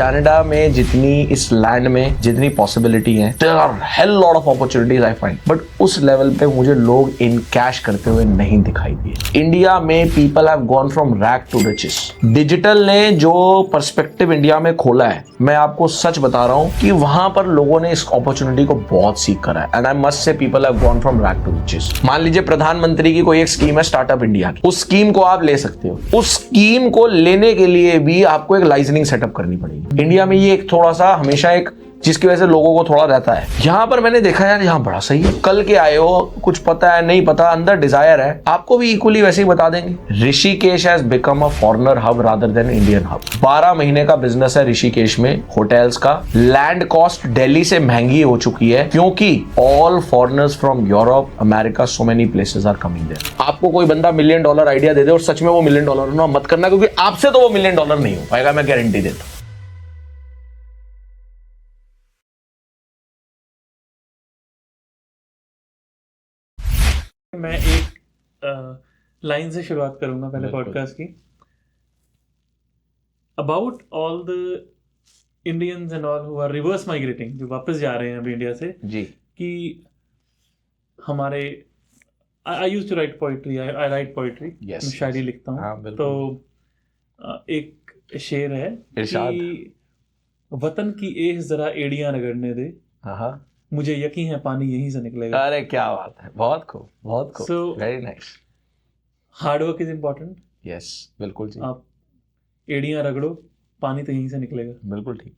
Canada में जितनी इस लैंड में जितनी पॉसिबिलिटी है, there are hell lot of opportunities I find, but उस लेवल पे मुझे लोग इन कैश करते हुए नहीं दिखाई दिए। इंडिया में people have gone from rag to riches. Digital ने जो पर्सपेक्टिव इंडिया में खोला है, मैं आपको सच बता रहा हूं कि वहां पर लोगों ने इस अपॉर्चुनिटी को बहुत सीख करा है। And I must say people have gone from rag to riches. मान लीजिए प्रधानमंत्री की कोई एक स्कीम है स्टार्टअप इंडिया की, उस स्कीम को आप ले सकते हो। उस स्कीम को लेने के लिए भी आपको एक लाइसेंसिंग सेटअप करनी पड़ेगी। इंडिया में ये एक थोड़ा सा हमेशा एक जिसकी वजह से लोगों को थोड़ा रहता है। यहां पर मैंने देखा यार यहाँ बड़ा सही है, कल के आए हो, कुछ पता है नहीं पता, अंदर डिजायर है, आपको भी इक्वली वैसे ही बता देंगे। Rishikesh has become a foreigner hub rather than Indian hub. 12 महीने का बिजनेस है ऋषिकेश में होटल्स का। लैंड कॉस्ट दिल्ली से महंगी हो चुकी है क्योंकि all foreigners from Europe, America, so many places are coming there. आपको कोई बंदा $1 मिलियन आइडिया दे दे और सच में वो $1 मिलियन ना मत करना, क्योंकि आपसे तो वो $1 मिलियन नहीं हो पाएगा, मैं गारंटी देता हूं। मैं एक लाइन से शुरुआत करूंगा पहले पॉडकास्ट की। About all the Indians and all who are reverse migrating, जो वापस जा रहे हैं अभी इंडिया से, जी, कि हमारे I used to write poetry, I write poetry, मैं शायरी लिखता हूँ। हाँ, तो एक शेर है कि वतन की एह जरा एड़ियां रगड़ने दे, हाँ, मुझे यकीन है पानी यहीं से निकलेगा। अरे क्या बात है, बहुत खूब, बहुत खूब, So, very nice. Hard work is important. Yes, बिल्कुल जी, आप एड़ियां रगड़ो, पानी तो यहीं से निकलेगा। बिल्कुल ठीक,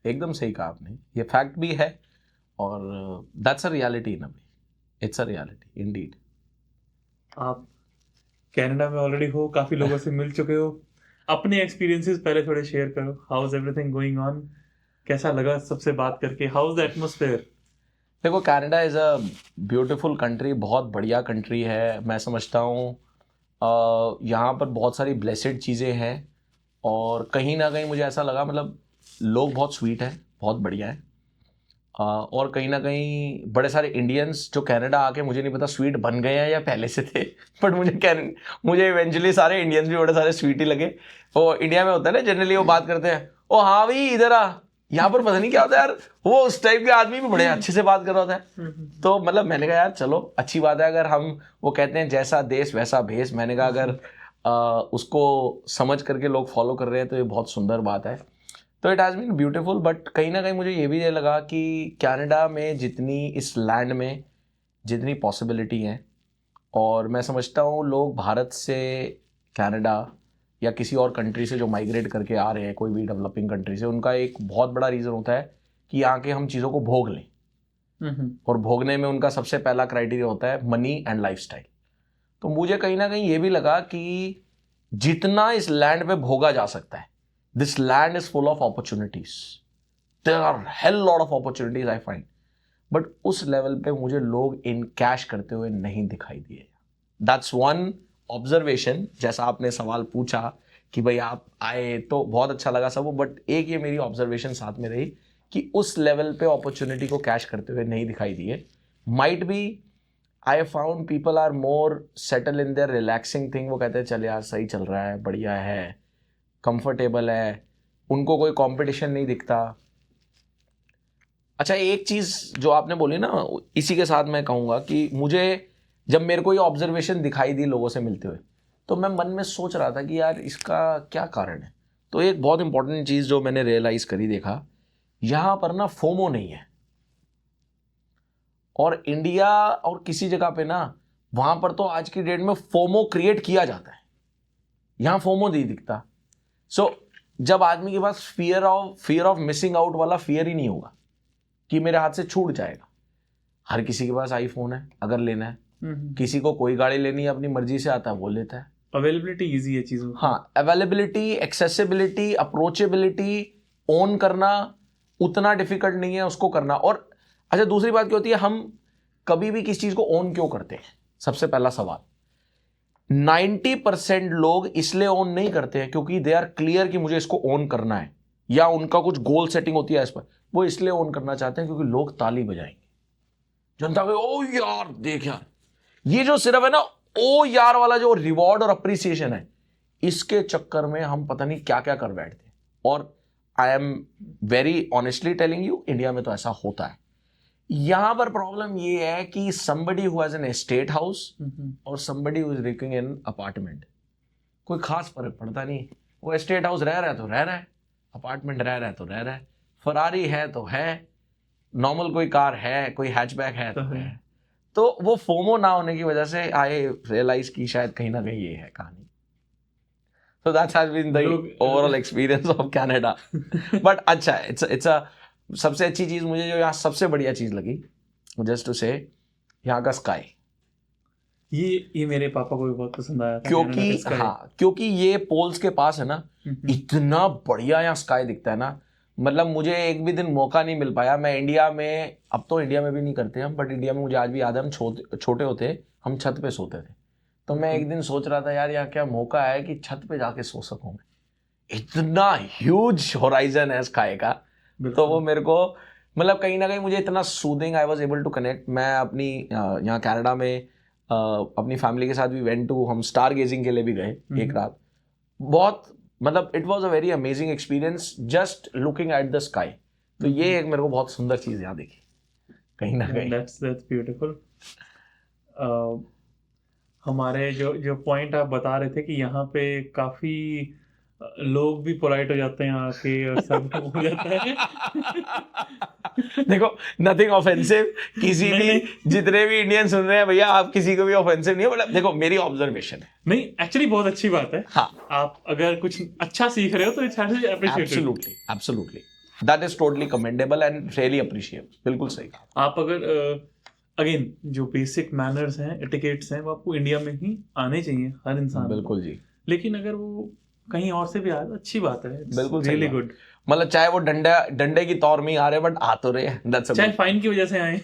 एकदम सही कहा आपने। ये फैक्ट भी है और that's a reality in a way, it's a reality Indeed. आप कनाडा में ऑलरेडी हो, काफी लोगों से मिल चुके हो, अपने एक्सपीरियंसेस पहले थोड़े शेयर करो। How is everything going on? कैसा लगा सबसे बात करके? How is the atmosphere? देखो, Canada is a beautiful country, बहुत बढ़िया कंट्री है। मैं समझता हूँ यहाँ पर बहुत सारी ब्लेसेड चीज़ें हैं और कहीं ना कहीं मुझे ऐसा लगा, मतलब लोग बहुत स्वीट हैं, बहुत बढ़िया है। और कहीं ना कहीं बड़े सारे इंडियंस जो कनाडा आके, मुझे नहीं पता स्वीट बन गए हैं या पहले से थे, बट मुझे इवेंचुअली सारे इंडियंस भी बड़े सारे स्वीट ही लगे। वो इंडिया में होता है ना जनरली, वो बात करते हैं, ओ हाँ भाई इधर आ। यहाँ पर पता नहीं क्या होता है यार, वो उस टाइप के आदमी भी बड़े अच्छे से बात कर रहा होता है। तो मतलब मैंने कहा यार चलो अच्छी बात है, अगर हम, वो कहते हैं जैसा देश वैसा भेष, मैंने कहा अगर उसको समझ करके लोग फॉलो कर रहे हैं तो ये बहुत सुंदर बात है। तो it has been beautiful, but कहीं ना कहीं मुझे ये भी लगा कि कनाडा में जितनी इस लैंड में जितनी पॉसिबिलिटी हैं, और मैं समझता हूँ लोग भारत से कनाडा या किसी और कंट्री से जो माइग्रेट करके आ रहे हैं, कोई भी डेवलपिंग कंट्री से, उनका एक बहुत बड़ा रीज़न होता है कि यहाँ के हम चीज़ों को भोग लें। और भोगने में उनका सबसे पहला क्राइटेरिया होता है मनी एंड लाइफस्टाइल। तो मुझे कहीं ना कहीं ये भी लगा कि जितना इस लैंड पे भोगा जा सकता है, this land is full of opportunities, there are hell lot of opportunities I find, but उस लेवल पे मुझे लोग इन कैश करते हुए नहीं दिखाई दिए। That's one observation. जैसा आपने सवाल पूछा कि भाई आप आए तो बहुत अच्छा लगा सब, बट एक ये मेरी ऑब्जर्वेशन साथ में रही कि उस लेवल पे अपॉर्चुनिटी को कैश करते हुए नहीं दिखाई दिए। Might be I found people are more settle in there relaxing thing. वो कहते हैं चल यार सही चल रहा है, बढ़िया है, कंफर्टेबल है, उनको कोई कंपटीशन नहीं दिखता। अच्छा, एक चीज़ जो आपने बोली ना, इसी के साथ मैं कहूँगा कि मुझे जब मेरे को ये ऑब्जर्वेशन दिखाई दी लोगों से मिलते हुए, तो मैं मन में सोच रहा था कि यार इसका क्या कारण है। तो एक बहुत इंपॉर्टेंट चीज़ जो मैंने रियलाइज़ करी, देखा, यहाँ पर ना फोमो नहीं है। और इंडिया और किसी जगह पे ना, वहाँ पर तो आज की डेट में फोमो क्रिएट किया जाता है, यहाँ फोमो नहीं दिखता। सो जब आदमी के पास फियर ऑफ मिसिंग आउट वाला फियर ही नहीं होगा कि मेरे हाथ से छूट जाएगा। हर किसी के पास आईफोन है अगर लेना है, किसी को कोई गाड़ी लेनी है अपनी मर्जी से आता है वो लेता है। अवेलेबिलिटी इजी है चीज़ों की। हाँ, अवेलेबिलिटी, एक्सेसिबिलिटी, अप्रोचेबिलिटी, ओन करना उतना डिफिकल्ट नहीं है उसको करना। और अच्छा, दूसरी बात क्या होती है, हम कभी भी किसी चीज को ओन क्यों करते हैं? सबसे पहला सवाल, 90% लोग इसलिए ओन नहीं करते हैं क्योंकि दे आर क्लियर कि मुझे इसको ओन करना है, या उनका कुछ गोल सेटिंग होती है इस पर, वो इसलिए ओन करना चाहते हैं क्योंकि लोग ताली बजाएंगे, जनता को ओ यार देख यार। ये जो सिर्फ है ना ओ यार वाला जो रिवॉर्ड और अप्रिसिएशन है, इसके चक्कर में हम पता नहीं क्या क्या कर बैठते हैं। और I am very honestly telling you, India में तो ऐसा होता है। यहाँ पर प्रॉब्लम ये है कि somebody who has an estate house और somebody who is living in apartment, कोई खास फर्क पड़ता नहीं। वो एस्टेट हाउस रह रहा है तो रह रहा है, अपार्टमेंट रह रहा है तो रह रहा है, फरारी है तो है, नॉर्मल कोई कार है, कोई हैचबैक है तो है। तो वो फोमो ना होने की वजह से आई रियलाइज की शायद कहीं ना कहीं ये है कहानी। So that has been the overall experience of Canada. But अच्छा है, it's a सबसे अच्छी चीज मुझे जो यहाँ सबसे बढ़िया चीज लगी, जस्ट टू से, यहाँ का स्काई। ये मेरे पापा को भी बहुत पसंद आया था, क्योंकि ये पोल्स के पास है ना, इतना बढ़िया यहाँ स्काई दिखता है ना। मतलब मुझे एक भी दिन मौका नहीं मिल पाया, मैं इंडिया में, अब तो इंडिया में भी नहीं करते हम, बट इंडिया में मुझे आज भी याद है, हम छोटे होते हम छत पे सोते थे। तो मैं एक दिन सोच रहा था यार यहाँ क्या मौका है कि छत पे जाके सो सकूं मैं, इतना ह्यूज होराइजन है स्काई का। तो वो मेरे को मतलब कहीं ना कहीं मुझे इतना soothing, I was able to connect. मैं अपनी यहाँ कनाडा में अपनी फैमिली के साथ भी वेंट टू, हम स्टार गेजिंग के लिए भी गए एक रात। बहुत मतलब it was a very amazing experience just looking at the sky. तो ये एक मेरे को बहुत सुंदर चीज यहाँ दिखी कहीं ना कहीं। That's beautiful. हमारे जो पॉइंट आप बता रहे थे कि यहाँ पे काफी लोग भी पोलाइट हो जाते हैं आके और सब हो जाता है। देखो नथिंग ऑफेंसिव, किसी भी जितने भी इंडियन सुन रहे हैं भैया, आप किसी को भी ऑफेंसिव नहीं है। मतलब देखो मेरी ऑब्जर्वेशन है, नहीं एक्चुअली बहुत अच्छी बात है। हाँ, आप अगर कुछ अच्छा सीख रहे हो तो it's appreciated. Absolutely that is totally commendable and really appreciate. बिल्कुल सही। आप अगर अगेन जो बेसिक मैनर्स हैं, एटिकेट्स हैं, वो आपको इंडिया में ही आने चाहिए हर इंसान। बिल्कुल जी। लेकिन अगर वो कहीं और से भी आए तो अच्छी बात है। बिल्कुल रियली गुड। मतलब चाहे वो डंडे की तौर में आ रहे, बट आ तो रहे हैं, चाहे फाइन की वजह से आए।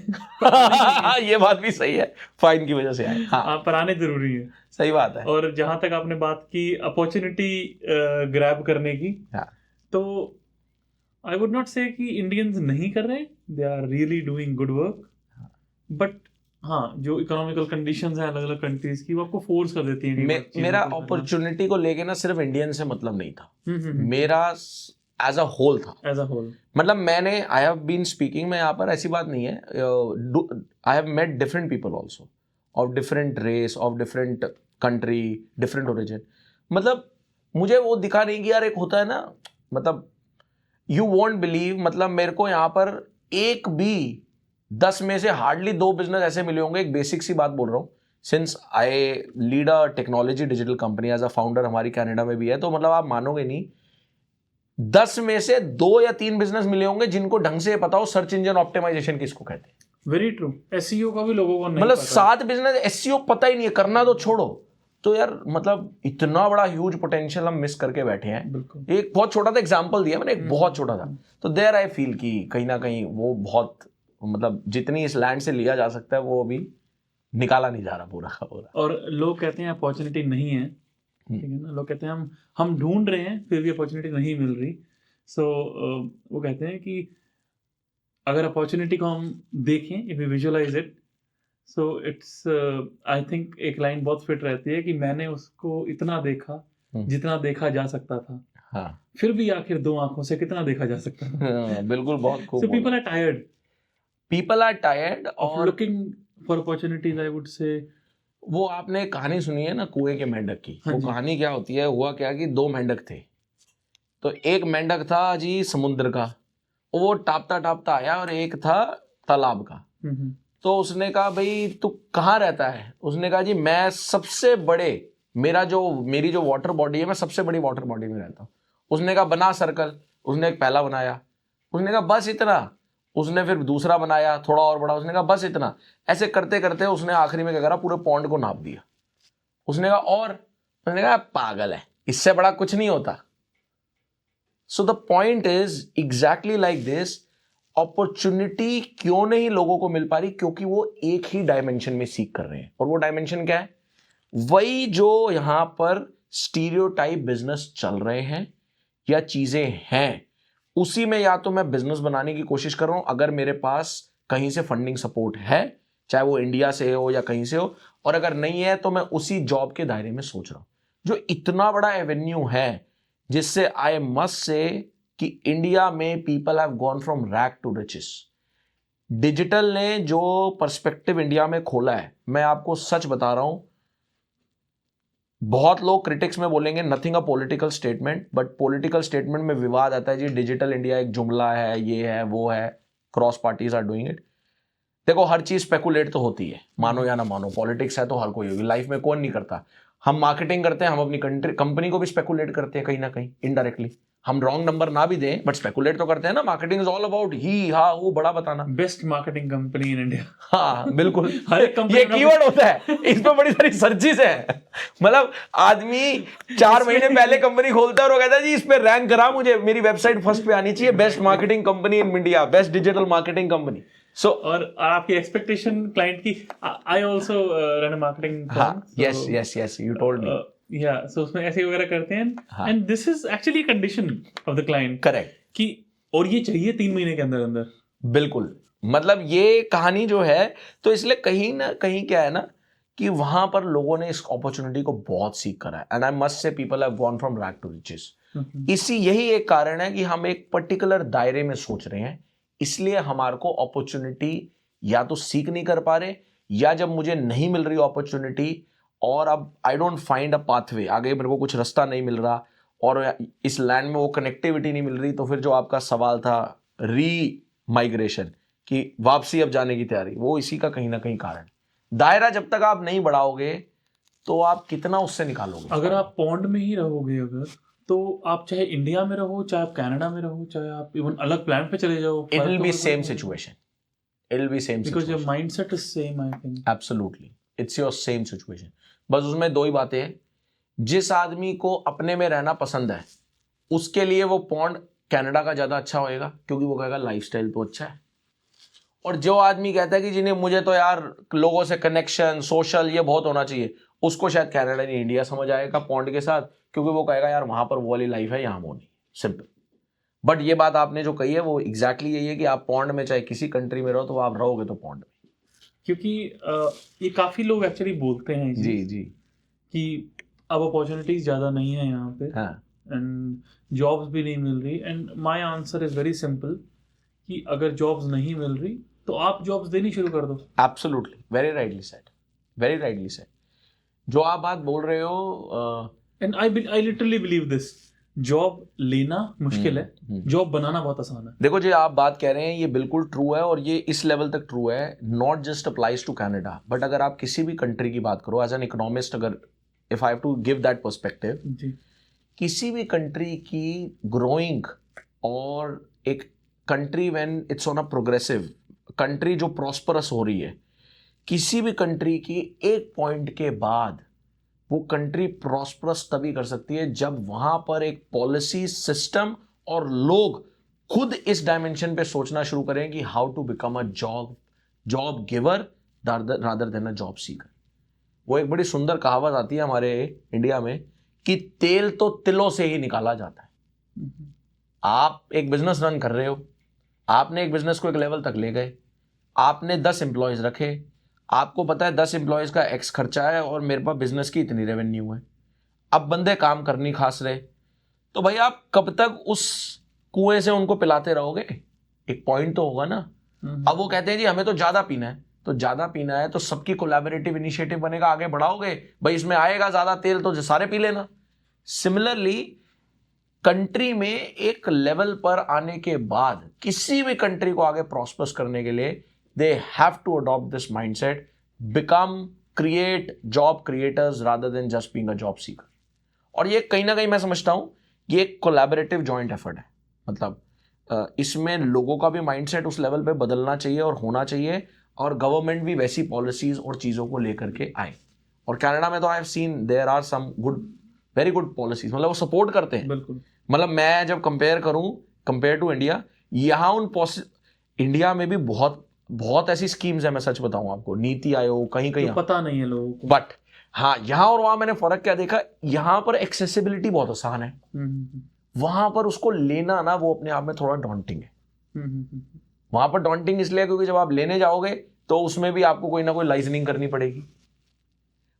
ये बात भी सही है, फाइन की वजह से आए, हाँ, पर आने जरूरी है। सही बात है। और जहां तक आपने बात की अपॉर्चुनिटी ग्रैब करने की, हाँ, तो आई वुड नॉट से कि इंडियंस नहीं कर रहे, they are really doing good work, but हाँ जो इकोनॉमिकल कंडीशंस हैं अलग अलग कंट्रीज की, वो आपको फोर्स कर देती हैं। मेरा अपॉर्चुनिटी को लेके ना सिर्फ इंडियन से मतलब नहीं था, मेरा एज अ होल था। एज अ होल मतलब मैंने आई हैव बीन स्पीकिंग, मैं यहाँ पर ऐसी बात नहीं है, I have met different people also of different race, of different country, different origin. मतलब मुझे वो दिखा नहीं कि यार एक होता है ना, मतलब यू वोंट बिलीव, मतलब मेरे को यहाँ पर एक भी 10 में से हार्डली 2 बिजनेस ऐसे मिले होंगे। एक बेसिक सी बात बोल रहा हूँ, since I lead a technology digital company as a founder, हमारी कनाडा में भी है, तो मतलब आप मानोगे नहीं, 10 में से 2 या 3 बिजनेस मिले होंगे जिनको ढंग से पता हो सर्च इंजन ऑप्टिमाइजेशन किसको कहते हैं। Very true. एसईओ का भी लोगों को नहीं मतलब पता। 7 बिजनेस एसईओ पता ही नहीं है, करना तो छोड़ो। तो यार मतलब इतना बड़ा ह्यूज पोटेंशियल हम मिस करके बैठे हैं। एक बहुत छोटा सा एग्जांपल दिया मैंने, एक बहुत छोटा था। तो देयर आई फील कि कहीं ना कहीं वो बहुत, मतलब जितनी इस लैंड से लिया जा सकता है वो अभी निकाला नहीं जा रहा पूरा का पूरा। और लोग कहते हैं अपॉर्चुनिटी नहीं है, ठीक है ना, लोग कहते हैं हम ढूंढ रहे हैं फिर भी अपॉर्चुनिटी नहीं मिल रही। सो वो कहते हैं कि अगर अपॉर्चुनिटी को हम देखें, if we visualise it, so it's I think एक लाइन बहुत फिट रहती है कि मैंने उसको इतना देखा जितना देखा जा सकता था, हाँ, फिर भी आखिर 2 आंखों से कितना देखा जा सकता है। बिल्कुल, बहुत खूब। सो पीपल आर टायर्ड और looking for opportunities, I would से। वो आपने कहानी सुनी है ना कुएं के मेंढक की? हाँ, वो कहानी क्या होती है, हुआ क्या कि 2 मेंढक थे। तो एक मेंढक था जी समुद्र का, वो टापता टापता आया, और एक था तालाब का। तो उसने कहा भाई तू कहाँ रहता है? उसने कहा जी मैं सबसे बड़े, मेरी जो वाटर बॉडी है, मैं सबसे बड़ी वाटर बॉडी में रहता हूँ। उसने कहा बना सर्कल। उसने एक पहला बनाया, उसने कहा बस इतना। उसने फिर दूसरा बनाया, थोड़ा और बड़ा, उसने कहा बस इतना। ऐसे करते करते उसने आखिरी में क्या करा, पूरे पॉन्ड को नाप दिया। उसने कहा और? उसने कहा पागल है, इससे बड़ा कुछ नहीं होता। So the point is exactly like this, opportunity क्यों नहीं लोगों को मिल पा रही? क्योंकि वो एक ही डायमेंशन में सीख कर रहे हैं। और वो डायमेंशन क्या है? वही जो यहां पर स्टीरियोटाइप बिजनेस चल रहे हैं या चीजें हैं, उसी में या तो मैं बिजनेस बनाने की कोशिश कर रहा हूं, अगर मेरे पास कहीं से फंडिंग सपोर्ट है, चाहे वो इंडिया से हो या कहीं से हो, और अगर नहीं है तो मैं उसी जॉब के दायरे में सोच रहा हूं। जो इतना बड़ा एवेन्यू है, जिससे आई मस्ट से कि इंडिया में people have gone from rag to riches. Digital ने जो पर्सपेक्टिव इंडिया में खोला है, मैं आपको सच बता रहा हूं, बहुत लोग क्रिटिक्स में बोलेंगे nothing a political statement, but political statement में विवाद आता है जी डिजिटल इंडिया एक जुमला है, ये है वो है, cross parties are doing it. देखो हर चीज स्पेकुलेट तो होती है, मानो या ना मानो, पॉलिटिक्स है तो हर कोई होगी, लाइफ में कौन नहीं करता। हम मार्केटिंग करते हैं, हम अपनी कंपनी को भी स्पेकुलेट करते हैं कहीं ना कहीं इनडायरेक्टली। हम रॉन्ग नंबर ना भी दें बट स्पेकुलेट तो करते हैं ना। मार्केटिंग इज ऑल अबाउट ही हा वो बड़ा बताना। Best marketing company in India. हाँ बिल्कुल, हर एक कंपनी ये कीवर्ड होता है, इस पे बड़ी सारी सर्चेस है। मतलब आदमी 4 महीने पहले कंपनी खोलता है और वो कहता है जी इस पे रैंक करा मुझे, मेरी वेबसाइट फर्स्ट पे आनी चाहिए, best marketing company in India, best digital marketing company. So और आपकी एक्सपेक्टेशन क्लाइंट की, I also run a marketing firm. Yes you told me. Yeah so उसमें ऐसे वगैरह करते हैं, and this is actually condition of the client. Correct. कि और ये चाहिए 3 महीने के अंदर अंदर। बिल्कुल, मतलब ये कहानी जो है, तो इसलिए कहीं ना कहीं क्या है ना कि वहां पर लोगों ने इस अपॉर्चुनिटी को बहुत सीख करा है। And I must say people have gone from rag to riches. यही एक कारण है कि हम एक पर्टिकुलर दायरे में सोच रहे हैं, इसलिए हमारे को अपॉर्चुनिटी या तो सीख नहीं कर पा रहे, या जब मुझे नहीं मिल रही अपॉर्चुनिटी और अब I don't find a pathway, आगे मेरे को कुछ रास्ता नहीं मिल रहा और इस लैंड में वो कनेक्टिविटी नहीं मिल रही, तो फिर जो आपका सवाल था री माइग्रेशन की वापसी अब जाने की तैयारी, वो इसी का कहीं ना कहीं कारण। दायरा जब तक आप नहीं बढ़ाओगे तो आप कितना उससे निकालोगे। अगर आप पॉन्ड में ही रहोगे, अगर तो आप चाहे इंडिया में रहो, चाहे आप कनाडा में रहो, चाहे आप इवन अलग प्लान पे चले जाओ, it will be same situation, it will be same because your mindset is same, I think. Absolutely, it's your same situation. बस उसमें 2 ही बातें हैं, जिस आदमी को अपने में रहना पसंद है उसके लिए वो पॉन्ड कनाडा का ज्यादा अच्छा होएगा, क्योंकि वो कहेगा लाइफस्टाइल तो अच्छा है। और जो आदमी कहता है कि जिन्हें मुझे तो यार लोगों से कनेक्शन सोशल ये बहुत होना चाहिए, उसको शायद कनाडा नहीं इंडिया समझ आएगा पॉन्ड के साथ, क्योंकि वो कहेगा यार वहां पर वो वाली लाइफ है, यहाँ वो नहीं। सिंपल। बट ये बात आपने जो कही है वो एग्जैक्टली यही है कि आप पॉन्ड में चाहे किसी कंट्री में रहो, तो आप रहोगे तो पॉन्ड में। क्योंकि ये काफी लोग एक्चुअली बोलते हैं जी जी कि अब अपॉर्चुनिटीज ज्यादा नहीं है यहाँ पे, हाँ एंड जॉब्स भी नहीं मिल रही। And my answer is very simple कि अगर जॉब्स नहीं मिल रही तो आप जॉब्स देनी शुरू कर दो। Absolutely, very rightly said, very rightly said. जो आप बात बोल रहे हो, and I literally believe this, job लेना मुश्किल है, जॉब बनाना बहुत आसान है। देखो जी आप बात कह रहे हैं ये बिल्कुल ट्रू है, और ये इस लेवल तक ट्रू है, not just applies to Canada, but अगर आप किसी भी कंट्री की बात करो एज एन इकोनॉमिस्ट, अगर if I have to give that perspective, किसी भी कंट्री की ग्रोइंग और एक country when it's on a progressive country जो प्रॉस्परस हो रही है, किसी भी कंट्री की एक पॉइंट के बाद वो कंट्री प्रॉस्परस तभी कर सकती है जब वहां पर एक पॉलिसी सिस्टम और लोग खुद इस डायमेंशन पे सोचना शुरू करें कि how to become a job giver rather than a job seeker. वो एक बड़ी सुंदर कहावत आती है हमारे इंडिया में कि तेल तो तिलों से ही निकाला जाता है। आप एक बिजनेस रन कर रहे हो, आपने एक बिजनेस को एक लेवल तक ले गए, आपने 10 एम्प्लॉयज रखे, आपको पता है 10 एम्प्लॉयज का एक्स खर्चा है और मेरे पास बिजनेस की इतनी रेवेन्यू है, अब बंदे काम कर नहीं खास रहे, तो भाई आप कब तक उस कुएं से उनको पिलाते रहोगे? एक पॉइंट तो होगा ना। अब वो कहते हैं जी हमें तो ज्यादा पीना है, तो ज्यादा पीना है तो सबकी कोलैबोरेटिव इनिशिएटिव बनेगा, आगे बढ़ाओगे, भाई इसमें आएगा ज्यादा तेल तो सारे पी लेना। सिमिलरली कंट्री में एक लेवल पर आने के बाद किसी भी कंट्री को आगे प्रॉस्पर्स करने के लिए they have to adopt this mindset, become create job creators rather than just being a job seeker. और ये कहीं ना कहीं मैं समझता हूं ये एक कोलैबोरेटिव जॉइंट एफर्ट है। मतलब इसमें लोगों का भी माइंडसेट उस लेवल पे बदलना चाहिए और होना चाहिए, और गवर्नमेंट भी वैसी पॉलिसीज और चीजों को लेकर के आए। और कनाडा में तो I have seen there are some good, very good policies, मतलब वो सपोर्ट करते हैं। बिल्कुल। मतलब मैं जब कंपेयर टू इंडिया, यहाँ इंडिया में भी बहुत ऐसी स्कीम्स है, मैं सच बताऊं आपको, नीति आयोग कहीं तो पता नहीं है लोगों को। बट हाँ, यहाँ और वहां मैंने फर्क क्या देखा, यहाँ पर एक्सेसिबिलिटी बहुत आसान है, वहां पर उसको लेना ना वो अपने आप में थोड़ा डॉन्टिंग है। वहां पर डॉन्टिंग इसलिए क्योंकि जब आप लेने जाओगे तो उसमें भी आपको कोई ना कोई लाइसेंसिंग करनी पड़ेगी।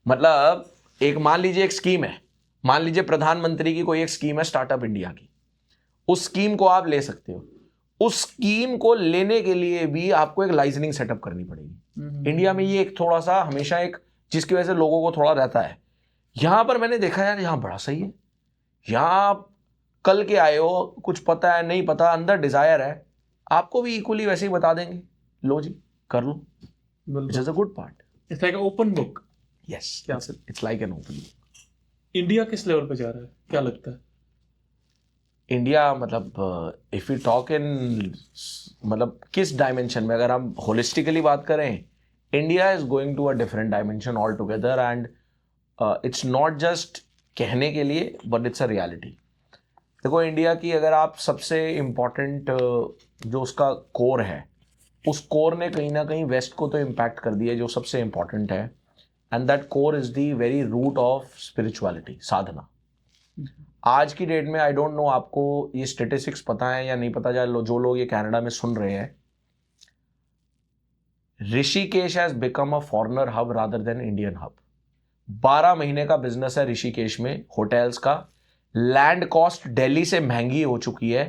मतलब एक मान लीजिए एक स्कीम है, मान लीजिए प्रधानमंत्री की कोई एक स्कीम है स्टार्टअप इंडिया की, उस स्कीम को आप ले सकते हो। उस स्कीम को लेने के लिए भी आपको एक लाइसेंसिंग सेटअप करनी पड़ेगी। इंडिया में ये एक थोड़ा सा हमेशा एक जिसकी वजह से लोगों को थोड़ा रहता है। यहां पर मैंने देखा यार यहाँ बड़ा सही है, यहाँ आप कल के आए हो, कुछ पता है नहीं पता, अंदर डिजायर है, आपको भी इक्वली वैसे ही बता देंगे, लो जी कर लो। It is a good part. It's like open book. Yes, it's like an open book. India किस लेवल पे जा रहा है, क्या लगता है? इंडिया मतलब इफ यू टॉक इन मतलब किस डायमेंशन में, अगर हम होलिस्टिकली बात करें, India is going to a different dimension all together and it's not just कहने के लिए बट इट्स अ रियलिटी। देखो इंडिया की अगर आप सबसे इम्पॉर्टेंट जो उसका कोर है, उस कोर ने कहीं ना कहीं वेस्ट को तो इम्पैक्ट कर दिया जो सबसे इम्पॉर्टेंट है, and that core is the very root of spirituality, sadhana. आज की डेट में आई डोंट नो आपको ये स्टेटिस्टिक्स पता है या नहीं पता, जो लोग ये कनाडा में सुन रहे हैं, Rishikesh has become a foreigner hub rather than Indian hub. 12 महीने का बिजनेस है ऋषिकेश में होटल्स का। लैंड कॉस्ट दिल्ली से महंगी हो चुकी है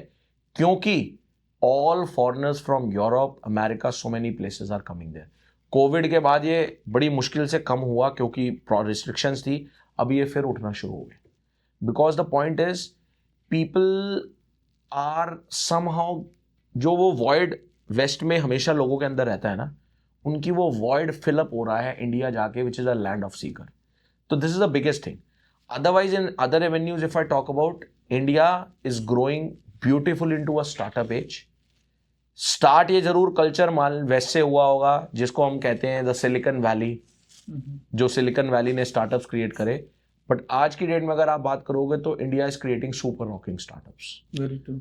क्योंकि all foreigners from Europe, America, so many places are coming there. Covid के बाद ये बड़ी मुश्किल से कम हुआ क्योंकि रिस्ट्रिक्शंस थी, अब ये फिर उठना शुरू हो गया। Because the point is people are somehow, जो वो वॉइड वेस्ट में हमेशा लोगों के अंदर रहता है ना, उनकी वो वॉइड फिलअप हो रहा है इंडिया जाके, which is a land of seeker. तो this is the biggest thing. Otherwise, in other avenues, if I talk about, India is growing beautiful into a startup age. Start ये जरूर culture मान waste से हुआ होगा, जिसको हम कहते हैं द सिलिकॉन वैली, जो सिलिकॉन वैली ने स्टार्टअप्स क्रिएट करे। बट आज की डेट में अगर आप बात करोगे तो India is creating super rocking startups. Very true.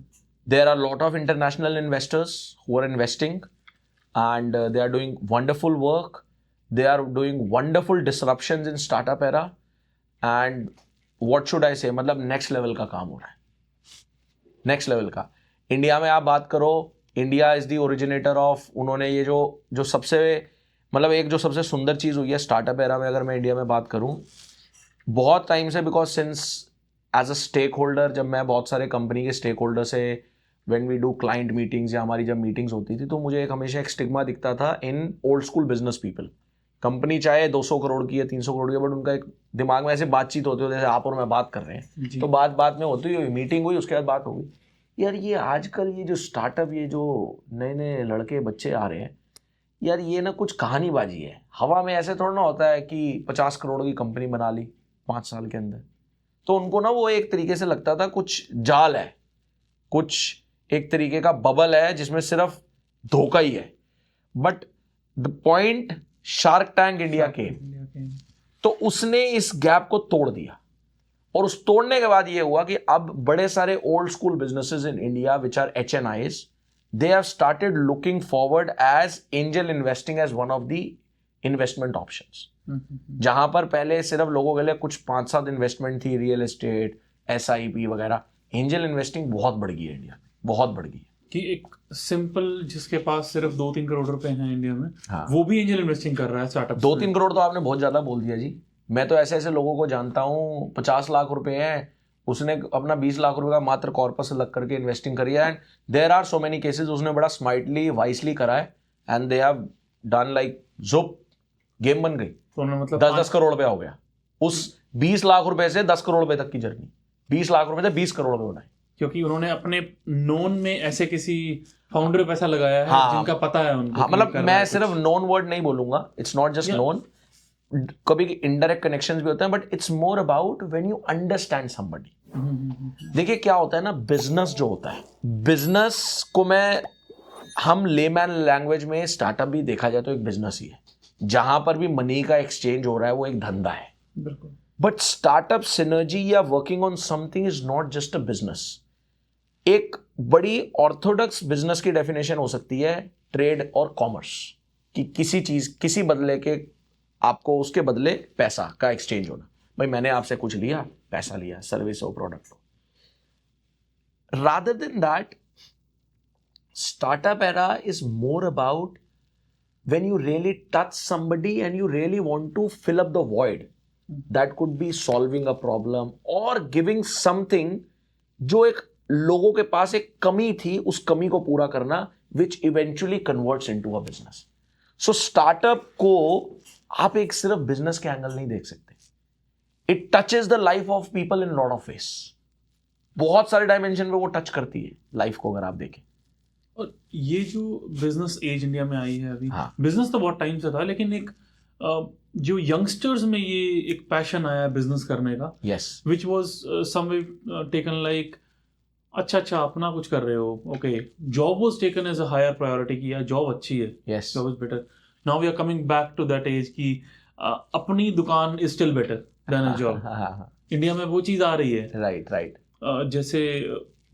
There are a lot of international investors who are investing and they are doing wonderful work. They are doing wonderful disruptions in startup era. And what should I से, मतलब next level का काम हो रहा है, next level का। India में आप बात करो, India is the originator of, उन्होंने ये जो सबसे मतलब एक जो सबसे सुंदर चीज़ हुई है स्टार्टअप एरा में, अगर मैं इंडिया में बात करूं, बहुत टाइम से, because since as a stakeholder, जब मैं बहुत सारे कंपनी के स्टेक होल्डर से when we do client meetings या हमारी जब मीटिंग्स होती थी, तो मुझे हमेशा एक स्टिग्मा दिखता था in old school business people. Company चाहे 200 करोड़ की है, 300 करोड़ की है, बट उनका एक दिमाग में ऐसे बातचीत होती है जैसे आप और मैं बात कर रहे हैं, तो बात में होती हुई मीटिंग हुई, उसके बाद बात हो गई। यार ये आजकल ये जो स्टार्टअप, ये जो नए नए लड़के बच्चे आ रहे हैं, यार ये ना कुछ कहानीबाजी है, हवा में ऐसे थोड़ा ना होता है कि 50 करोड़ की कंपनी बना ली 5 साल के अंदर। तो उनको ना वो एक तरीके से लगता था कुछ जाल है, कुछ एक तरीके का बबल है जिसमें सिर्फ धोखा ही है। But the point, shark tank India के, तो उसने इस गैप को तोड़ दिया, और उस तोड़ने के बाद ये हुआ कि अब बड़े सारे old school businesses in India which are HNIs, they have started looking forward as angel investing as one of the investment options. जहां पर पहले सिर्फ लोगों के लिए कुछ 5-7 इन्वेस्टमेंट थी, रियल एस्टेट, SIP वगैरह, एंजल इन्वेस्टिंग बहुत बढ़ गई है इंडिया में, बहुत बढ़ गई है। कि एक सिंपल जिसके पास सिर्फ 2-3 करोड़ रुपए हैं इंडिया में, हाँ, वो भी एंजल इन्वेस्टिंग कर रहा है स्टार्टअप। 2-3 करोड़ तो आपने बहुत ज्यादा बोल दिया जी। मैं तो ऐसे ऐसे लोगों को जानता हूँ, 50 लाख रुपए हैं, उसने अपना 20 लाख रुपए का मात्र कॉर्पस लग करके इन्वेस्टिंग करी है, and there are so many cases, उसने बड़ा स्मार्टली वाइसली करा है, and they have done like जुप, गेम बन गई। तो मतलब 10-10 करोड़ रुपया हो गया, उस 20 लाख रुपए से 10 करोड़ रुपए तक की जर्नी, 20 लाख रुपए से 20 करोड़ रुपए बनाए, क्योंकि उन्होंने अपने नोन में ऐसे किसी फाउंडर पैसा लगाया है। हाँ, जिनका पता है उनको। हाँ, मतलब मैं सिर्फ नोन वर्ड नहीं बोलूंगा, इट्स नॉट जस्ट नोन, कभी इनडायरेक्ट कनेक्शंस भी होते हैं, but it's more about when you understand somebody. देखिए क्या होता है ना, बिजनेस जो होता है, बिजनेस को हम लेमैन लैंग्वेज में, स्टार्टअप भी देखा जाए तो एक बिजनेस ही है, जहां पर भी मनी का एक्सचेंज हो रहा है वो एक धंधा है। बिल्कुल। बट स्टार्टअप सिनर्जी या working on something is not just a business. एक बड़ी ऑर्थोडॉक्स बिजनेस की डेफिनेशन हो सकती है ट्रेड और कॉमर्स, कि किसी चीज, किसी बदले के, आपको उसके बदले पैसा का एक्सचेंज होना। भाई मैंने आपसे कुछ लिया, पैसा लिया, सर्विस हो, प्रोडक्ट हो। Rather than that, startup era is more about when you really touch somebody and you really want to fill up the void. That could be solving a problem or giving something जो एक लोगों के पास एक कमी थी, उस कमी को पूरा करना, which eventually converts into a business. So startup को आप एक सिर्फ बिजनेस के एंगल नहीं देख सकते. It touches the life of people in lot of ways. बहुत सारे डायमेंशन पे वो टच करती है लाइफ को, अगर आप देखें. और ये जो बिजनेस एज इंडिया में आई है अभी, हाँ. बिजनेस तो बहुत टाइम से था, लेकिन एक जो यंगस्टर्स में ये एक पैशन आया बिजनेस करने का, yes, which was some way taken like अच्छा अपना कुछ कर रहे हो, okay, job was taken as a higher priority की यार जॉब अच्छी है, yes, job is better. Now we are coming back to that as की अपनी दुकान is still better than a job. India में वो चीज आ रही है. Right, right. जैसे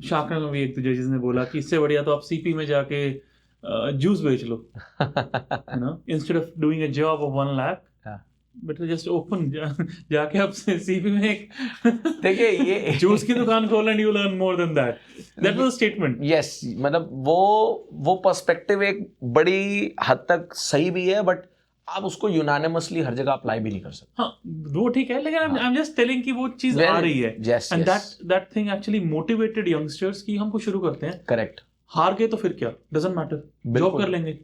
शार्क में भी एक तो जजेस ने बोला कि इससे बढ़िया तो आप सीपी में जाके जूस बेच लो, you know, instead of doing a job of 1 lakh, better just open जाके आप सीपी में एक देखिए ये जूस की दुकान खोल and you learn more than that. That was a statement. Yes, मतलब वो पर्सपेक्टिव एक बड़ी हद तक सही भी है, बट आप उसको यूनानिमसली हर जगह अप्लाई भी नहीं कर सकते. हाँ, वो ठीक है, लेकिन आई एम जस्ट टेलिंग कि वो चीज Well, आ रही है. yes, and yes. That thing actually motivated youngsters की हमको शुरू करते हैं. करेक्ट. हार गए तो फिर क्या, डजंट मैटर, जॉब कर लेंगे.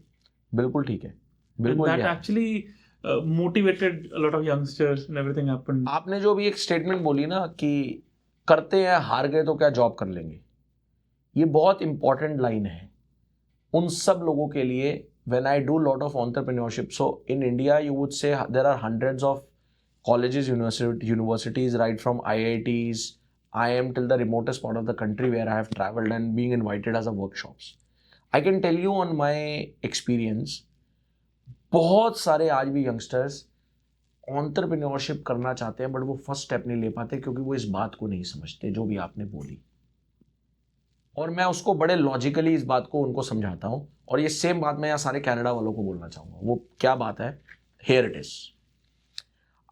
बिल्कुल ठीक है, बिल्कुल. That actually motivated a lot of youngsters and everything happened. आपने जो भी एक स्टेटमेंट बोली ना कि करते हैं, हार गए तो क्या जॉब कर लेंगे, ये बहुत इंपॉर्टेंट लाइन है उन सब लोगों के लिए. When I do lot of entrepreneurship, so in India you would say there are hundreds of colleges, universities, right from IITs, IIM till the remotest part of the country where I have traveled and being invited as a workshops. I can tell you on my experience, बहुत सारे आज भी youngsters entrepreneurship करना चाहते हैं, but वो first step नहीं ले पाते क्योंकि वो इस बात को नहीं समझते जो भी आपने बोली. और मैं उसको बड़े लॉजिकली इस बात को उनको समझाता हूं, और ये सेम बात मैं यहाँ सारे कनाडा वालों को बोलना चाहूँगा. वो क्या बात है? Here it is.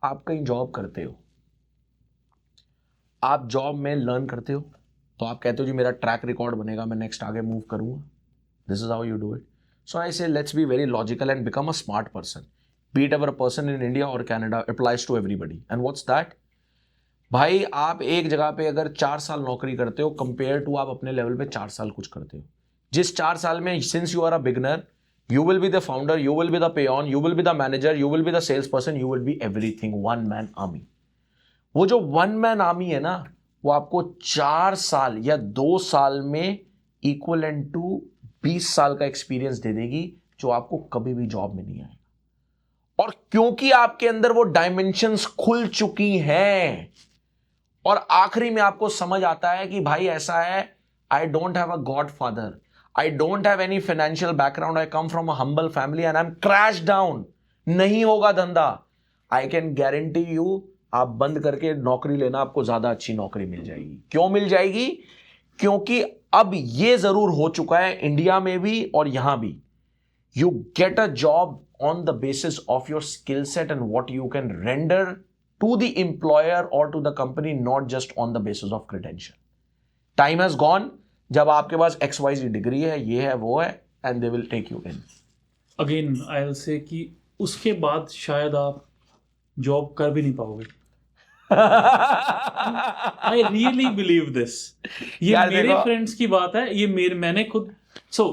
आप कहीं जॉब करते हो, आप जॉब में लर्न करते हो, तो आप कहते हो जी मेरा ट्रैक रिकॉर्ड बनेगा, मैं नेक्स्ट आगे मूव करूँगा. This is how you do it. So I say let's be very logical and become a smart person. Be it ever a person in India और Canada, applies to everybody. And what's that? भाई आप एक जगह पे अगर 4 साल नौकरी करते हो, कंपेयर टू आप अपने लेवल पे 4 साल कुछ करते हो, जिस 4 साल में since you are a beginner, you will be the founder, you will be the peon, you will be the manager, you will be the sales person, you will be everything. 1 man army. वो जो 1 man army है ना, वो आपको 4 साल या 2 साल में इक्वलेंट टू 20 साल का एक्सपीरियंस दे देगी, जो आपको कभी भी जॉब में नहीं आएगा. और क्योंकि आपके अंदर वो डायमेंशंस खुल चुकी हैं, और आखिरी में आपको समझ आता है कि भाई ऐसा है, I don't have a God father, I don't have any financial background, I come from a humble family and I am crash down, नहीं होगा धंधा. आई कैन गारंटी यू, आप बंद करके नौकरी लेना, आपको ज्यादा अच्छी नौकरी मिल जाएगी. क्यों मिल जाएगी? क्योंकि अब ये जरूर हो चुका है इंडिया में भी और यहां भी, you get a job on the basis of your skill set and what you can render to the employer or to the company, not just on the basis of credential. Time has gone, जब आपके पास XYZ degree है, ये है, वो है, and they will take you in. Again, I'll say कि उसके बाद शायद आप जॉब कर भी नहीं पाओगे. I really believe this. ये मेरे फ्रेंड्स की बात है, ये मैंने खुद, so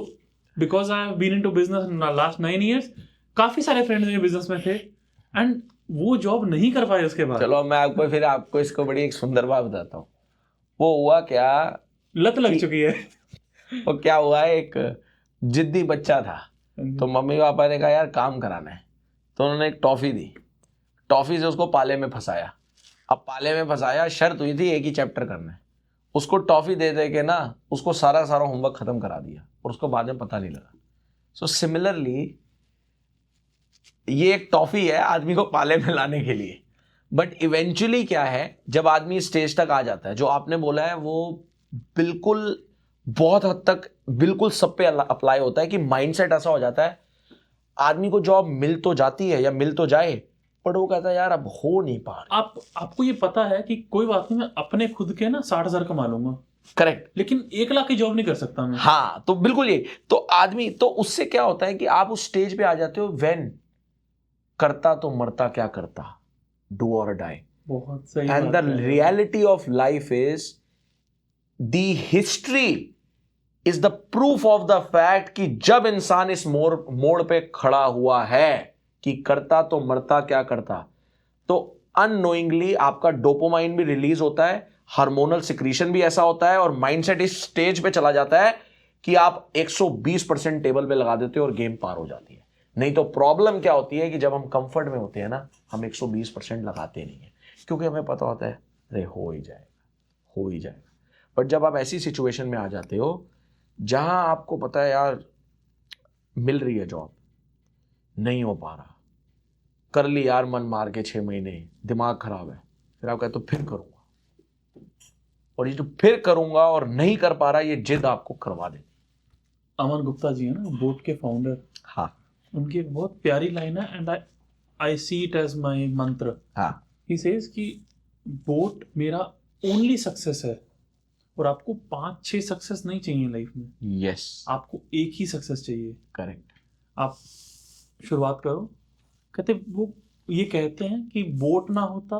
because I have been into business in the last 9 years, काफी सारे फ्रेंड्स मेरे बिजनेस में थे एंड वो जॉब नहीं कर पाए उसके बाद. चलो मैं आपको इसको बड़ी एक सुंदर बात बताता हूँ. वो हुआ क्या, लत लग चुकी है. वो क्या हुआ, एक जिद्दी बच्चा था, तो मम्मी पापा ने कहा यार काम कराना है, तो उन्होंने एक टॉफी दी, टॉफी से उसको पाले में फंसाया. अब पाले में फंसाया, शर्त हुई थी एक ही चैप्टर करना है, उसको टॉफी दे दे के ना उसको सारा होमवर्क खत्म करा दिया, और उसको बाद में पता नहीं लगा. सो सिमिलरली ये एक टॉफी है आदमी को पाले में लाने के लिए, बट इवेंचुअली क्या है, जब आदमी स्टेज तक आ जाता है, जो आपने बोला है वो बिल्कुल बहुत हद तक बिल्कुल सब पे अप्लाई होता है कि माइंडसेट ऐसा हो जाता है, आदमी को जॉब मिल तो जाती है या मिल तो जाए, पर वो कहता है यार अब हो नहीं पा रहा. आपको ये पता है कि कोई बात नहीं, मैं अपने खुद के ना 60,000 कमा लूंगा. करेक्ट. लेकिन 1 लाख की जॉब नहीं कर सकता मैं. हाँ, तो बिल्कुल ये तो आदमी, तो उससे क्या होता है कि आप उस स्टेज पे आ जाते हो व्हेन करता तो मरता क्या करता, डू और डाई. बहुत सही. And the reality of life is the history is the proof of the fact कि जब इंसान इस मोड़ पे खड़ा हुआ है कि करता तो मरता क्या करता, तो अननोइंगली आपका डोपामाइन भी रिलीज होता है, हार्मोनल सिक्रीशन भी ऐसा होता है, और माइंडसेट इस स्टेज पे चला जाता है कि आप 120% टेबल पे लगा देते हो और गेम पार हो जाती है। नहीं तो प्रॉब्लम क्या होती है कि जब हम कंफर्ट में होते हैं ना, हम 120% लगाते नहीं है, क्योंकि हमें पता होता है अरे हो ही जाएगा, हो ही जाएगा। बट जब आप ऐसी सिचुएशन में आ जाते हो जहां आपको पता है यार मिल रही है जॉब, नहीं हो पा रहा, कर ली यार मन मार के 6 महीने, दिमाग खराब है, फिर आप कहते हो फिर करूंगा, और ये जो फिर करूंगा और नहीं कर पा रहा, ये जिद आपको करवा देती। अमन गुप्ता जी है ना, बोट के फाउंडर, हाँ उनकी एक बहुत प्यारी लाइन है, and I see it as my mantra. हाँ ही सेज कि बोट मेरा ओनली सक्सेस है, और आपको 5-6 सक्सेस नहीं चाहिए लाइफ में, यस आपको एक ही सक्सेस चाहिए। करेक्ट। आप शुरुआत करो। कहते वो ये कहते हैं कि बोट ना होता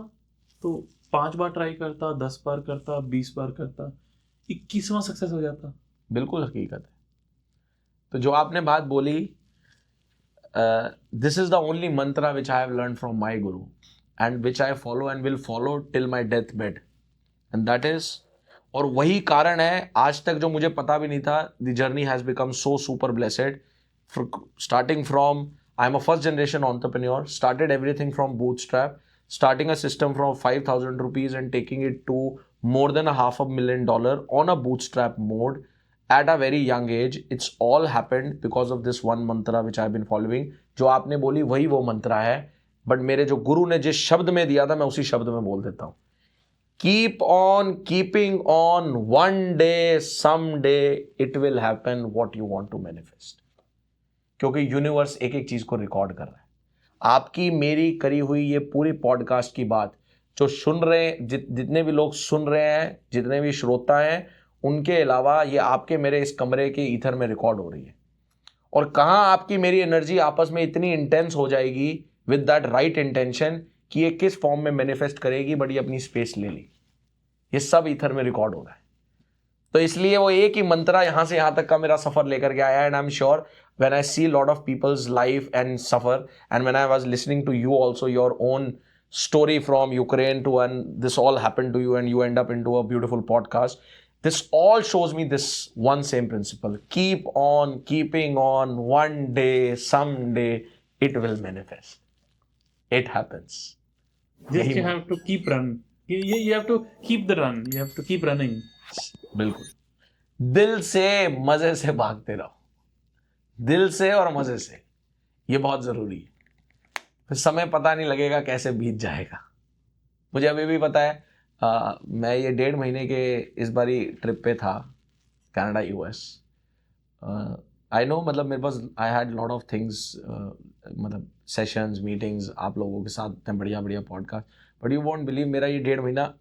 तो 5 बार ट्राई करता, 10 बार करता, 20 बार करता, 21वां सक्सेस हो जाता। बिल्कुल हकीकत है। तो जो आपने बात बोली, this is the only mantra which I have learn from my guru and which I follow and will follow till my death bed, and that is, और वही कारण है आज तक जो मुझे पता भी नहीं था, the journey has become so super blessed, starting from, I'm a first generation entrepreneur, started everything from bootstrap, starting a system from 5,000 rupees and taking it to more than $500,000 on a bootstrap mode at a very young age. It's all happened because of this one mantra which I've been following. जो आपने बोली वही वो मंत्रा है, but मेरे जो गुरु ने जिस शब्द में दिया था मैं उसी शब्द में बोल देता हूँ, keep on keeping on, one day someday it will happen what you want to manifest. क्योंकि यूनिवर्स एक एक चीज को रिकॉर्ड कर रहा है। आपकी मेरी करी हुई ये पूरी पॉडकास्ट की बात जो सुन रहे हैं, जितने भी लोग सुन रहे हैं, जितने भी श्रोता हैं, उनके अलावा ये आपके मेरे इस कमरे के ईथर में रिकॉर्ड हो रही है। और कहाँ आपकी मेरी एनर्जी आपस में इतनी इंटेंस हो जाएगी विद दैट राइट इंटेंशन कि ये किस फॉर्म में मैनिफेस्ट करेगी, बट ये अपनी स्पेस ले ली, ये सब ईथर में रिकॉर्ड हो रहा है। तो इसलिए वो एक ही मंत्रा यहां से यहां तक का मेरा सफर लेकर के आया, and I am sure when I see a lot of people's life and suffer, and when I was listening to you also, your own story from Ukraine to, and this all happened to you and you end up into a beautiful podcast, this all shows me this one same principle: keep on keeping on, one day someday it will manifest, it happens. Just you have to keep run. You have to keep the run. You have to keep running. बिल्कुल, दिल से मजे से भागते रहो, दिल से और मजे से, ये बहुत जरूरी है। फिर समय पता नहीं लगेगा कैसे बीत जाएगा। मुझे अभी भी पता है, मैं ये 1.5 महीने के इस बारी ट्रिप पे था, कनाडा यूएस। आई नो, मतलब मेरे पास I had lot of things, मतलब सेशंस, मीटिंग्स आप लोगों के साथ, इतने बढ़िया बढ़िया podcast, but you won't believe मेरा ये 1.5 महीना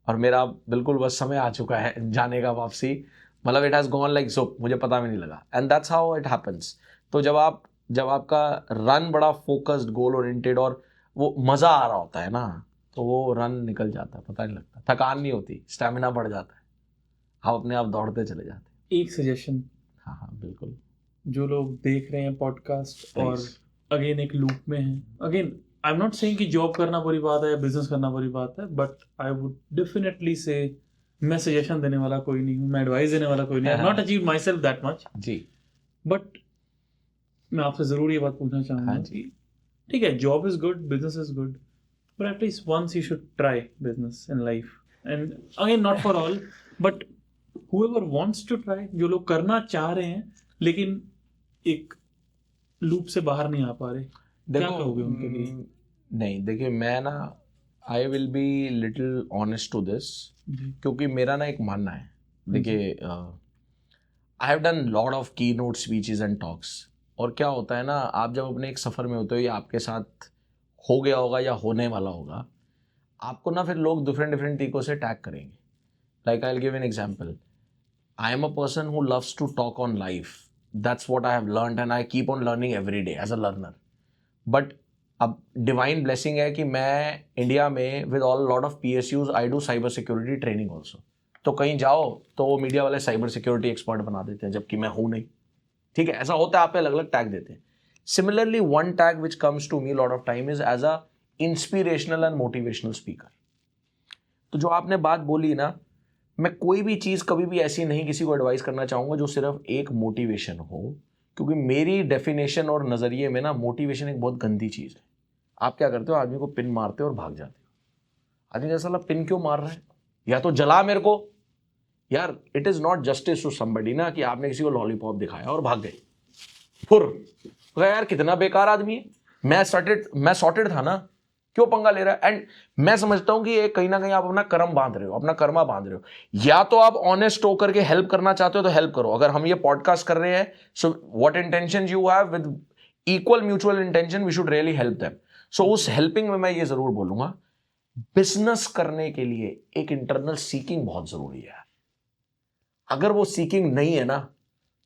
और मेरा बिल्कुल बस समय आ चुका है जाने का, वापसी, मतलब it has gone like so, मुझे पता भी नहीं लगा, and that's how it happens. तो जब आपका रन बड़ा फोकस्ड, गोल ओरिएंटेड और वो मज़ा आ रहा होता है ना, तो वो रन निकल जाता है, पता नहीं लगता, थकान नहीं होती, स्टैमिना बढ़ जाता है, आप अपने आप दौड़ते चले जाते हैं। एक सजेशन, हाँ हाँ बिल्कुल, जो लोग देख रहे हैं पॉडकास्ट और अगेन एक लूप में हैं, again I am not saying कि जॉब करना बुरी बात है या बिजनेस करना बुरी बात है, बट आई वुड डेफिनेटली से, मैं सजेशन देने वाला कोई नहीं हूँ, मैं एडवाइस देने वाला कोई नहीं, I have not achieved myself that much जी, बट मैं आपसे ज़रूर ये बात पूछना चाहूँगा कि ठीक है, job is good, business is good, but at least once you should try business in life, and again not for all, but whoever wants to try, जो लोग करना चाह रहे हैं लेकिन एक लूप से बाहर नहीं आ पा रहे, क्या कहोगे उनके लिए? नहीं, देखिए मैं ना, I will be little honest to this, क्योंकि मेरा ना एक मानना है, देखिए I have done lot of keynote speeches and talks, और क्या होता है ना, आप जब अपने एक सफ़र में होते हो, या आपके साथ हो गया होगा या होने वाला होगा, आपको ना फिर लोग डिफरेंट तरीकों से टैग करेंगे। Like I will give an example, I am a person who loves to talk on life. That's what I have learned, and I keep on learning every day as a learner. But अब divine blessing है कि मैं India में with all lot of PSUs I do cyber security training also. तो कहीं जाओ तो वो मीडिया वाले साइबर सिक्योरिटी एक्सपर्ट बना देते हैं, जबकि मैं हूं नहीं। ठीक है, ऐसा होता है, आप पे अलग अलग टैग देते हैं। Similarly one tag which comes to me lot of time is as a inspirational and motivational speaker. तो जो आपने बात बोली ना, मैं कोई भी चीज कभी भी ऐसी नहीं किसी को एडवाइस करना चाहूंगा जो सिर्फ एक मोटिवेशन हो, क्योंकि मेरी डेफिनेशन और नजरिए में ना मोटिवेशन एक बहुत गंदी चीज है। आप क्या करते हो, आदमी को पिन मारते हो और भाग जाते हो। आदमी जैसा पिन क्यों मार रहा है, या तो जला मेरे को। यार it is not justice to somebody ना कि आपने किसी को लॉलीपॉप दिखाया और भाग गए। तो यार कितना बेकार आदमी है। मैं सॉर्टेड था ना, क्यों पंगा ले रहा है। एंड मैं समझता हूं कि ये कहीं ना कहीं आप अपना कर्म बांध रहे हो, अपना कर्मा बांध रहे हो। या तो आप ऑनेस्ट होकर के हेल्प करना चाहते हो तो हेल्प करो। अगर हम ये पॉडकास्ट कर रहे हैं, so what intention you have, with equal mutual intention we should really help them. So उस हेल्पिंग में मैं ये जरूर बोलूंगा, बिजनेस करने के लिए एक इंटरनल सीकिंग बहुत जरूरी है। अगर वो सीकिंग नहीं है ना,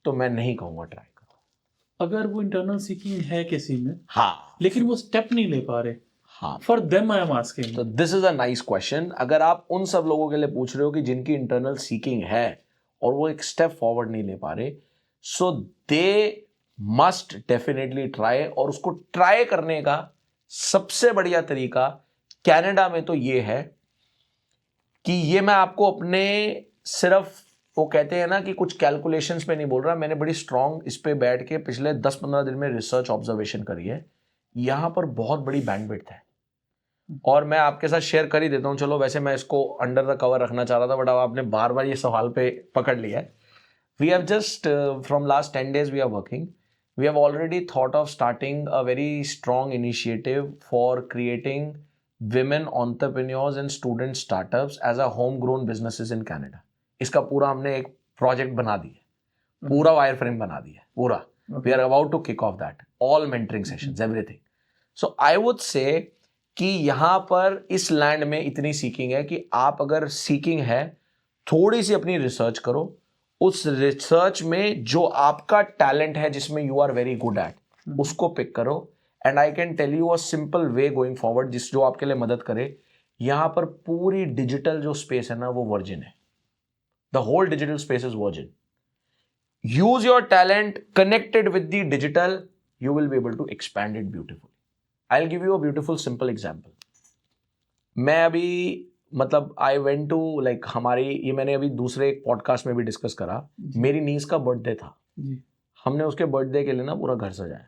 तो मैं नहीं कहूंगा ट्राई करो। अगर वो इंटरनल सीकिंग है किसी में, हाँ, लेकिन वो स्टेप नहीं ले पा रहे, हाँ, for them I am asking. तो this is a nice question. अगर आप उन सब लोगों के लिए पूछ रहे हो कि जिनकी इंटरनल सीकिंग है और वो एक स्टेप फॉरवर्ड नहीं ले पा रहे, सो दे मस्ट डेफिनेटली ट्राई। और उसको ट्राई करने का सबसे बढ़िया तरीका कनाडा में तो ये है कि ये मैं आपको अपने सिर्फ वो कहते हैं ना कि कुछ कैलकुलेशंस पे नहीं बोल रहा, मैंने बड़ी स्ट्रांग इस पे बैठ के पिछले 10-15 दिन में रिसर्च ऑब्जर्वेशन करी है। यहां पर बहुत बड़ी बैंडविड्थ है और मैं आपके साथ शेयर कर ही देता हूं। चलो, वैसे मैं इसको अंडर द कवर रखना चाह रहा था, बट अब आपने बार बार ये सवाल पे पकड़ लिया है। We have just from last 10 days we are working, we have already thought of starting a very strong initiative for creating women entrepreneurs and student startups as a homegrown businesses in Canada. इसका पूरा हमने एक project बना दिया, पूरा wire frame बना दिया, पूरा। We are about to kick off that, all mentoring sessions, everything. So I would say कि यहां पर इस लैंड में इतनी सीकिंग है कि आप अगर सीकिंग है, थोड़ी सी अपनी रिसर्च करो। उस रिसर्च में जो आपका टैलेंट है, जिसमें you are very good at, उसको पिक करो। And I can tell you a simple way going forward जिस जो आपके लिए मदद करे। यहां पर पूरी डिजिटल जो स्पेस है ना, वो वर्जिन है। The whole digital space is virgin. Use your talent connected with the digital, you will be able to expand it beautiful. I will give you a beautiful simple example. मैं अभी मतलब I went to like हमारी ये मैंने अभी दूसरे एक podcast में भी डिस्कस करा, मेरी नीस का बर्थडे था। हमने उसके बर्थडे के लिए ना पूरा घर सजाया।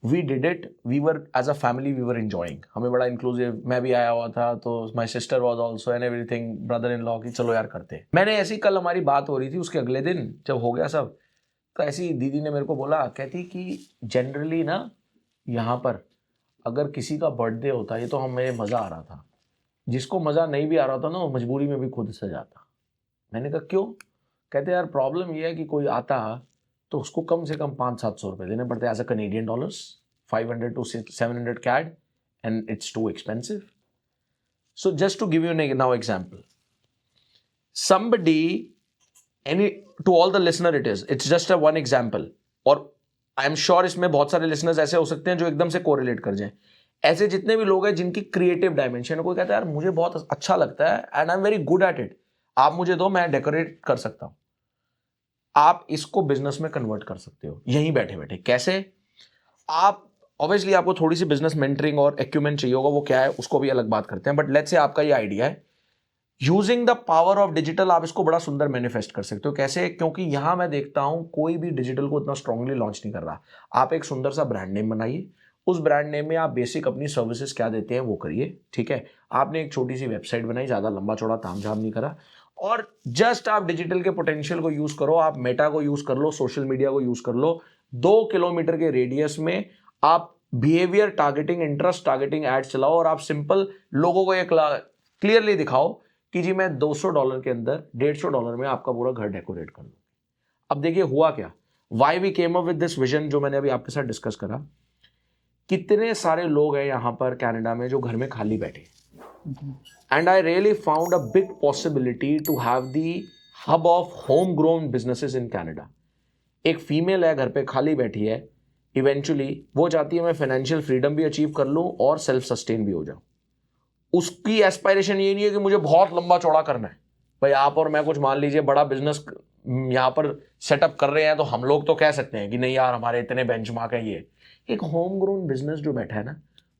We did it, we were as a family we were enjoying. हमें बड़ा इंक्लूसिव, मैं भी आया हुआ था, तो my sister was also and everything, brother in law की चलो यार करते हैं। मैंने ऐसी, कल हमारी बात हो रही थी, उसके अगले दिन जब हो गया सब, तो ऐसी दीदी ने मेरे को बोला, कहती कि जनरली ना यहाँ पर अगर किसी का बर्थडे होता है, ये तो हमें मज़ा आ रहा था, जिसको मज़ा नहीं भी आ रहा था ना, वो मजबूरी में भी खुद सजाता। मैंने कहा क्यों? कहते यार प्रॉब्लम ये है कि कोई आता तो उसको कम से कम 500-700 रुपये देने पड़ते as a Canadian dollars, 500 to 700 CAD, and it's too expensive. So just to give you now example, somebody, to all the listener it's just a one example, और आई एम श्योर इसमें बहुत सारे लिसनर्स ऐसे हो सकते हैं जो एकदम से कोरिलेट कर जाएं। ऐसे जितने भी लोग हैं जिनकी क्रिएटिव डायमेंशन है, कोई कहता है यार मुझे बहुत अच्छा लगता है and I am very good at it, आप मुझे दो, मैं डेकोरेट कर सकता हूं। आप इसको बिजनेस में कन्वर्ट कर सकते हो यहीं बैठे बैठे। कैसे? आप ऑब्वियसली आपको थोड़ी सी बिजनेस मेंटरिंग और एक्यूमेंट चाहिए होगा, वो क्या है उसको भी अलग बात करते हैं, बट लेट्स से आपका ये आइडिया है, using the power of digital आप इसको बड़ा सुंदर मैनिफेस्ट कर सकते हो। कैसे? क्योंकि यहां मैं देखता हूं कोई भी डिजिटल को इतना स्ट्रांगली लॉन्च नहीं कर रहा। आप एक सुंदर सा ब्रांड नेम बनाइए, उस ब्रांड नेम में आप बेसिक अपनी सर्विसेज क्या देते हैं वो करिए, ठीक है। आपने एक छोटी सी वेबसाइट बनाई, ज्यादा लंबा चौड़ा तामझाम नहीं करा, और जस्ट आप डिजिटल के पोटेंशियल को यूज करो। आप मेटा को यूज कर लो, सोशल मीडिया को यूज कर लो। 2 किलोमीटर के रेडियस में आप behaviour targeting, interest targeting ads चलाओ, और आप सिंपल लोगों को ये क्लियरली दिखाओ कि जी मैं $200 के अंदर, $150 में आपका पूरा घर डेकोरेट कर लूँ। अब देखिए हुआ क्या, why we came up with this vision, जो मैंने अभी आपके साथ डिस्कस करा। कितने सारे लोग हैं यहाँ पर कनाडा में जो घर में खाली बैठे, and I really found a big possibility to have the hub of home grown businesses in Canada. एक फीमेल है घर पे खाली बैठी है, इवेंचुअली वो चाहती है मैं फाइनेंशियल फ्रीडम भी अचीव कर लूं और सेल्फ सस्टेन भी हो जाऊं। उसकी एस्पायरेशन ये नहीं है कि मुझे बहुत लंबा चौड़ा करना है, भाई आप और मैं कुछ मान लीजिए बड़ा बिजनेस यहाँ पर सेटअप कर रहे हैं तो हम लोग तो कह सकते हैं कि नहीं यार हमारे इतने बेंचमार्क है ये। एक होम ग्रोन बिजनेस जो बैठा है ना,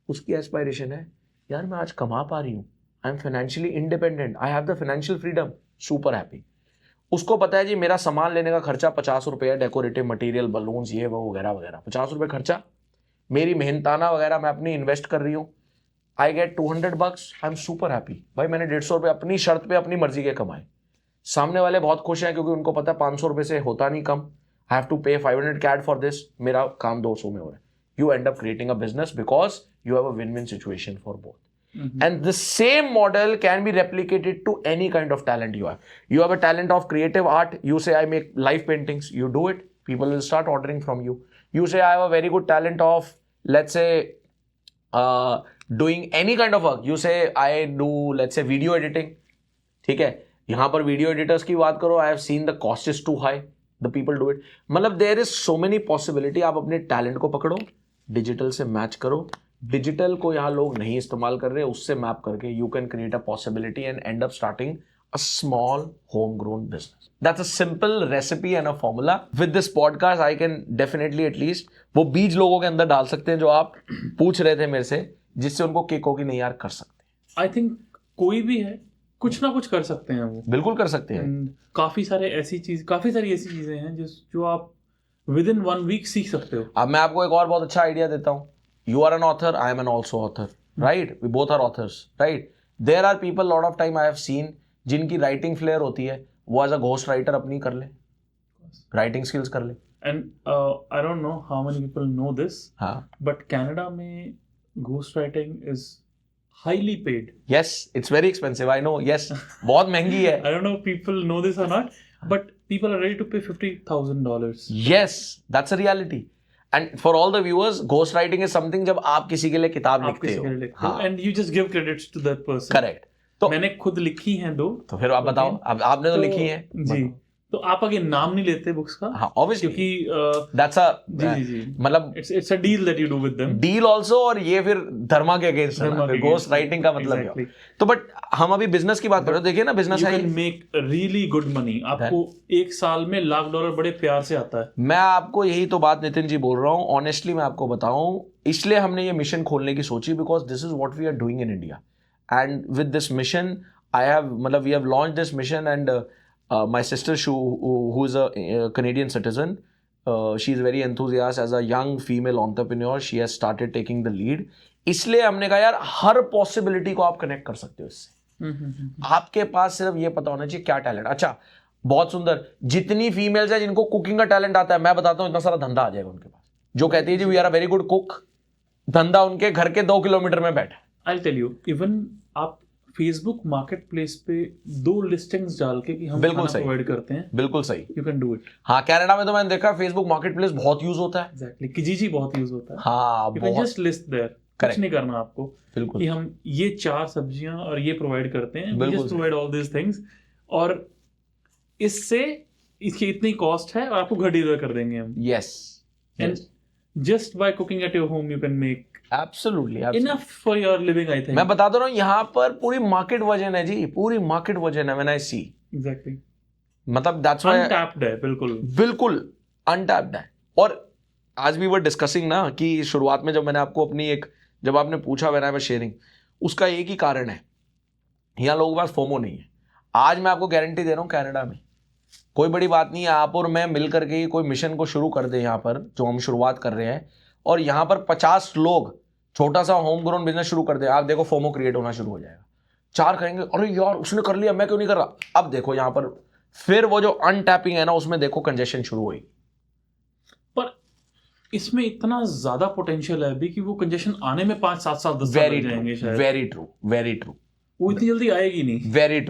उसकी एस्पायरेशन है यार मैं आज कमा पा रही हूँ, I am financially independent, I have the financial freedom, super happy. उसको पता है जी मेरा सामान लेने का खर्चा 50 रुपये है, डेकोरेटिव मटेरियल, बलून्स, ये वो वगैरह वगैरह, 50 रुपये खर्चा, मेरी मेहनताना वगैरह मैं अपनी इन्वेस्ट कर रही हूँ, I get $200, I am super happy. भाई मैंने 150 रुपये अपनी शर्त पे अपनी मर्जी के कमाए, सामने वाले बहुत खुश हैं क्योंकि उनको पता है 500 रुपये से होता नहीं कम, आई हैव टू पे 500 CAD फॉर दिस, मेरा काम 200 में हो रहा है। You and up creating a business because you have a win win situation for both. And the same model can be replicated to any kind of talent you have. You have a talent of creative art. You say, I make live paintings. You do it. People will start ordering from you. You say, I have a very good talent of, let's say, doing any kind of work. You say, I do, let's say, video editing. ठीक है, यहाँ पर video editors की बात करो, I have seen the cost is too high, the people do it. मतलब there is so many possibility. आप अपने टैलेंट को पकड़ो, डिजिटल से मैच करो. डिजिटल को यहाँ लोग नहीं इस्तेमाल कर रहे, उससे मैप करके you can create a possibility and and up starting a small homegrown business. That's a simple recipe and a formula. With this podcast, I can definitely at least वो बीज लोगों के अंदर डाल सकते हैं जो आप पूछ रहे थे मेरे से, जिससे उनको किक हो कि नहीं यार कर सकते हैं. I think कोई भी है कुछ ना कुछ कर सकते हैं वो. बिल्कुल कर सकते हैं. काफी सारी ऐसी चीजें हैं जो आप विद इन 1 वीक सीख सकते हो. अब मैं आपको एक और बहुत अच्छा आइडिया देता हूँ. You are an author, I am an also author, right? We both are authors, right? There are people lot of time I have seen जिनकी राइटिंग फ्लेयर होती है, वो एज अ घोस्ट राइटर अपनी कर ले, writing skills कर ले. And I don't know how many people know this, but Canada में ghost writing is highly paid. Yes, it's very expensive, I know. Yes, बहुत महंगी है. I don't know people know this और not, but people are ready to pay $50,000. Yes, that's a reality. And for all the viewers, ghost writing is something जब आप किसी के लिए किताब लिखते हो, हाँ, and you just give credits to that person. Correct. तो मैंने खुद लिखी हैं 2. तो फिर आप बताओ, अब आपने तो लिखी है जी. तो आप आगे नाम नहीं लेते बुक्स का. हाँ, obviously. क्योंकि that's a जी मतलब it's a deal that you do with them. Deal also, और ये फिर धर्मा के अगेंस्ट है. फिर ghost writing का मतलब क्या? तो बट हम अभी बिजनेस की बात कर रहे हो. देखिए ना, बिजनेस है, you can make really good money. आपको 1 साल में $1,00,000 बड़े प्यार से आता है. मैं आपको यही तो बात नितिन जी बोल रहा हूँ. ऑनेस्टली मैं आपको बताऊं, इसलिए हमने ये मिशन खोलने की सोची, because this is what we are doing in India. And with this mission I have, मतलब we have launched this mission, and my sister who is a Canadian citizen, she is very enthusiastic as a young female entrepreneur. She has started taking the lead. इसलिए हमने कहा यार हर possibility को आप connect कर सकते हो इससे. आपके पास सिर्फ ये पता होना चाहिए क्या टैलेंट. अच्छा, बहुत सुंदर. जितनी फीमेल्स है जिनको कुकिंग का टैलेंट आता है, मैं बताता हूँ इतना सारा धंधा आ जाएगा उनके पास. जो कहती है जी we are a very good cook, धंधा उनके घर के 2 किलोमीटर में बैठा. I'll tell you, even आप फेसबुक मार्केट प्लेस पे 2 लिस्टिंग्स डाल के कि हम खाना प्रोवाइड करते हैं. बिल्कुल सही. You can do it. हाँ, कनाडा में तो मैंने देखा फेसबुक मार्केट प्लेस बहुत यूज होता है. एग्जैक्टली, किजीजी बहुत यूज होता है. हाँ, you can just list there. कुछ नहीं करना आपको. बिल्कुल. कि हम ये 4 सब्जियां और ये प्रोवाइड करते हैं. We just provide all this things, और इससे इसकी इतनी कॉस्ट है और आपको घर डिलीवर कर देंगे हम. Yes. And just by cooking at your home you can make Absolutely. enough for your living, I think. मैं बता दे रहा हूँ, यहाँ पर पूरी मार्केट वजन है जी, पूरी मार्केट वजन है. When I see, exactly, मतलब that's why untapped है. बिल्कुल untapped है. और आज भी वर डिस्कसिंग ना कि शुरुआत में जब मैंने आपको जब आपने पूछा when I was sharing, उसका एक ही कारण है, यहाँ लोगों के पास फोमो नहीं है. आज मैं आपको गारंटी दे रहा हूँ, कनाडा में कोई बड़ी बात नहीं है, आप और मैं मिल करके ही कोई मिशन को शुरू कर दे यहाँ पर, जो हम शुरुआत कर रहे हैं, और यहाँ पर 50 लोग छोटा सा होम ग्रोन बिजनेस शुरू कर दे, आप देखो फोमो क्रिएट होना शुरू हो जाएगा. 4 कहेंगे अरे यार उसने कर लिया, मैं क्यों नहीं कर रहा. अब देखो यहाँ पर फिर वो जो अनटैपिंग है ना, उसमें देखो कंजेशन शुरू हुई. पर इसमें इतना ज्यादा पोटेंशियल है अभी कि वो कंजेशन आने में 5, 7 साल 10 साल लग जाएंगे शायद. Very true. वो इतनी जल्दी आएगी नहीं. Very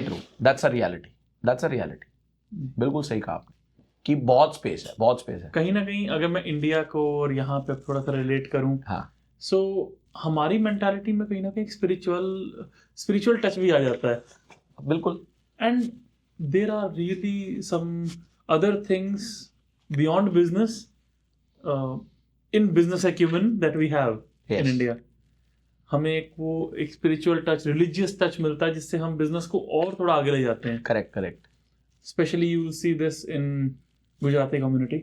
true. That's a reality. बिल्कुल सही कहा आपने कि बहुत स्पेस है. कहीं ना कहीं अगर मैं इंडिया को और यहाँ पे थोड़ा सा रिलेट करूं, हाँ, सो हमारी मेंटालिटी में कहीं ना कहीं स्पिरिचुअल टच भी आ जाता है. बिल्कुल. And there are really some other things beyond business in business acumen that we have in India. हमें एक स्पिरिचुअल टच, रिलीजियस टच मिलता है जिससे हम बिजनेस को और थोड़ा आगे ले जाते हैं. Correct correct. Specially you see this in Gujarati community.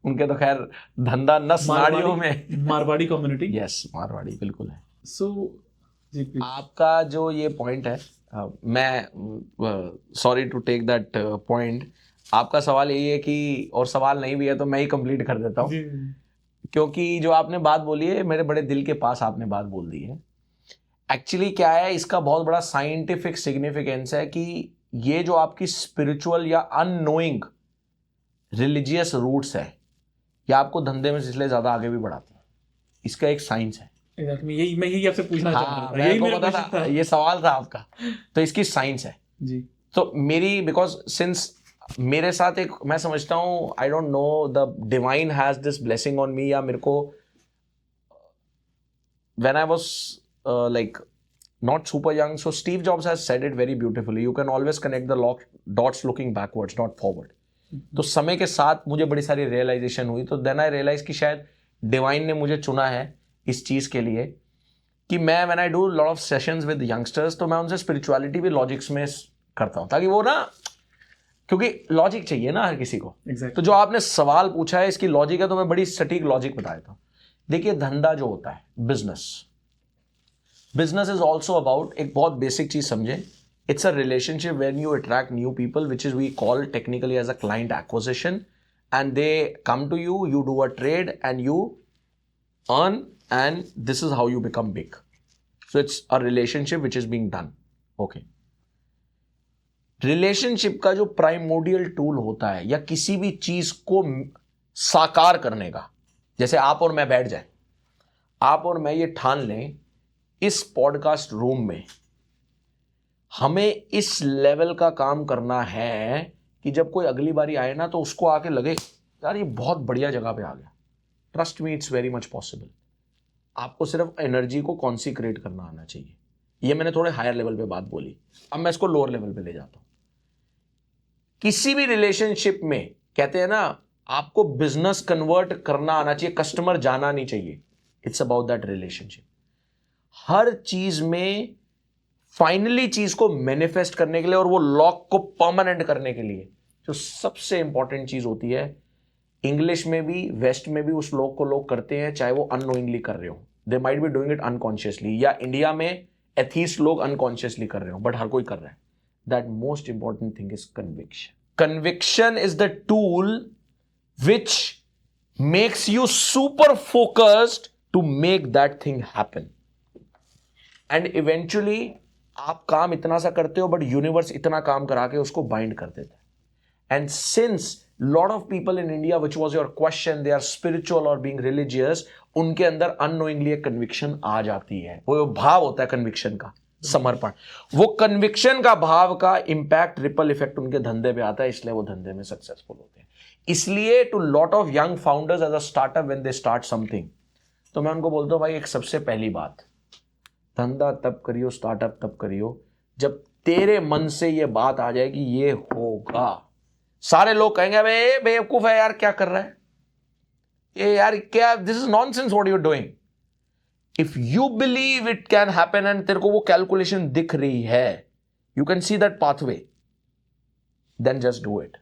उनके तो खैर धंधा नस नाड़ियों में. मारवाड़ी कम्युनिटी. यस, मारवाड़ी बिल्कुल है. सो जी प्लीज. आपका जो ये पॉइंट है, मैं sorry to take that point. आपका सवाल यही है कि, और सवाल नहीं भी है तो मैं ही कंप्लीट कर देता हूँ, जी. क्योंकि जो आपने बात बोली है मेरे बड़े दिल के पास आपने बात बोल दी है. एक्चुअली क्या है, इसका बहुत बड़ा साइंटिफिक सिग्निफिकेंस है कि ये जो आपकी स्पिरिचुअल या अननोइंग रिलीजियस रूट्स है, ये आपको धंधे में इसलिए ज्यादा आगे भी बढ़ाती है. इसका एक साइंस है. मैं यही आपसे पूछना चाह रहा था. यही मेरे मेरा को पता क्वेश्चन था, था. ये सवाल था आपका. तो इसकी साइंस है. जी. तो मेरी, बिकॉज सिंस मेरे साथ एक, मैं समझता हूँ, आई don't no, the divine has this blessing on me, या मेरे को when I was like not super young, so Steve Jobs has said it very beautifully, you can always connect the dots looking backwards, not forward. तो समय के साथ मुझे बड़ी सारी रियलाइजेशन हुई. तो देन आई रियलाइज कि शायद डिवाइन ने मुझे चुना है इस चीज के लिए कि मैं, when I do lot of sessions with youngsters, तो मैं उनसे स्पिरिचुअलिटी भी लॉजिक्स में करता हूँ, ताकि वो ना, क्योंकि लॉजिक चाहिए ना हर किसी को. Exactly. तो जो आपने सवाल पूछा है इसकी लॉजिक है, तो मैं बड़ी सटीक लॉजिक बता देता हूँ. देखिए, धंधा जो होता है, बिजनेस इज ऑल्सो अबाउट, एक बहुत बेसिक चीज समझे, it's a relationship when you attract new people, which is we call technically as a client acquisition, and they come to you, you do a trade and you earn, and this is how you become big. So it's a relationship which is being done. Okay. Relationship का जो primordial tool होता है, या किसी भी चीज को साकार करने का, जैसे आप और मैं बैठ जाए, आप और मैं ये ठान लें इस पॉडकास्ट रूम में हमें इस लेवल का काम करना है कि जब कोई अगली बारी आए ना, तो उसको आके लगे यार ये बहुत बढ़िया जगह पे आ गया. Trust me, it's very much possible. आपको सिर्फ एनर्जी को कॉन्सिक्रेट करना आना चाहिए. ये मैंने थोड़े हायर लेवल पे बात बोली, अब मैं इसको लोअर लेवल पे ले जाता हूं. किसी भी रिलेशनशिप में कहते हैं ना, आपको बिजनेस कन्वर्ट करना आना चाहिए, कस्टमर जाना नहीं चाहिए. It's about that relationship. हर चीज में फाइनली चीज को मैनिफेस्ट करने के लिए और वो लॉक को परमानेंट करने के लिए जो सबसे इंपॉर्टेंट चीज होती है, इंग्लिश में भी वेस्ट में भी उस लॉक को लोग करते हैं, चाहे वो अननोइंगली कर रहे हो, they might be doing it unconsciously, या इंडिया में एथीस्ट लोग अनकॉन्शियसली कर रहे हो, बट हर कोई कर रहा है. That most important thing is conviction. Conviction is the tool which makes you super focused to make that thing happen. And eventually आप काम इतना सा करते हो, बट यूनिवर्स इतना काम करा के उसको बाइंड कर देता है. And since lot of people in India, which was your question, they are spiritual और बीइंग रिलीजियस, उनके अंदर अननोइंगली एक कन्विक्शन आ जाती है. वो भाव होता है कन्विक्शन का, समर्पण. वो कन्विक्शन का भाव का इंपैक्ट, रिपल इफेक्ट उनके धंधे पे आता है, इसलिए वो धंधे में सक्सेसफुल होते हैं. इसलिए to lot of young founders as a startup, when they start something, तो मैं उनको बोलता हूं भाई, एक सबसे पहली बात, धंधा तब करियो, स्टार्टअप तब करियो जब तेरे मन से ये बात आ जाए कि ये होगा. सारे लोग कहेंगे भाई बेवकूफ है यार, क्या कर रहा है ये यार, क्या, this is nonsense what you are doing. If you believe it can happen and तेरे को वो कैलकुलेशन दिख रही है, you can see that pathway, then just do it.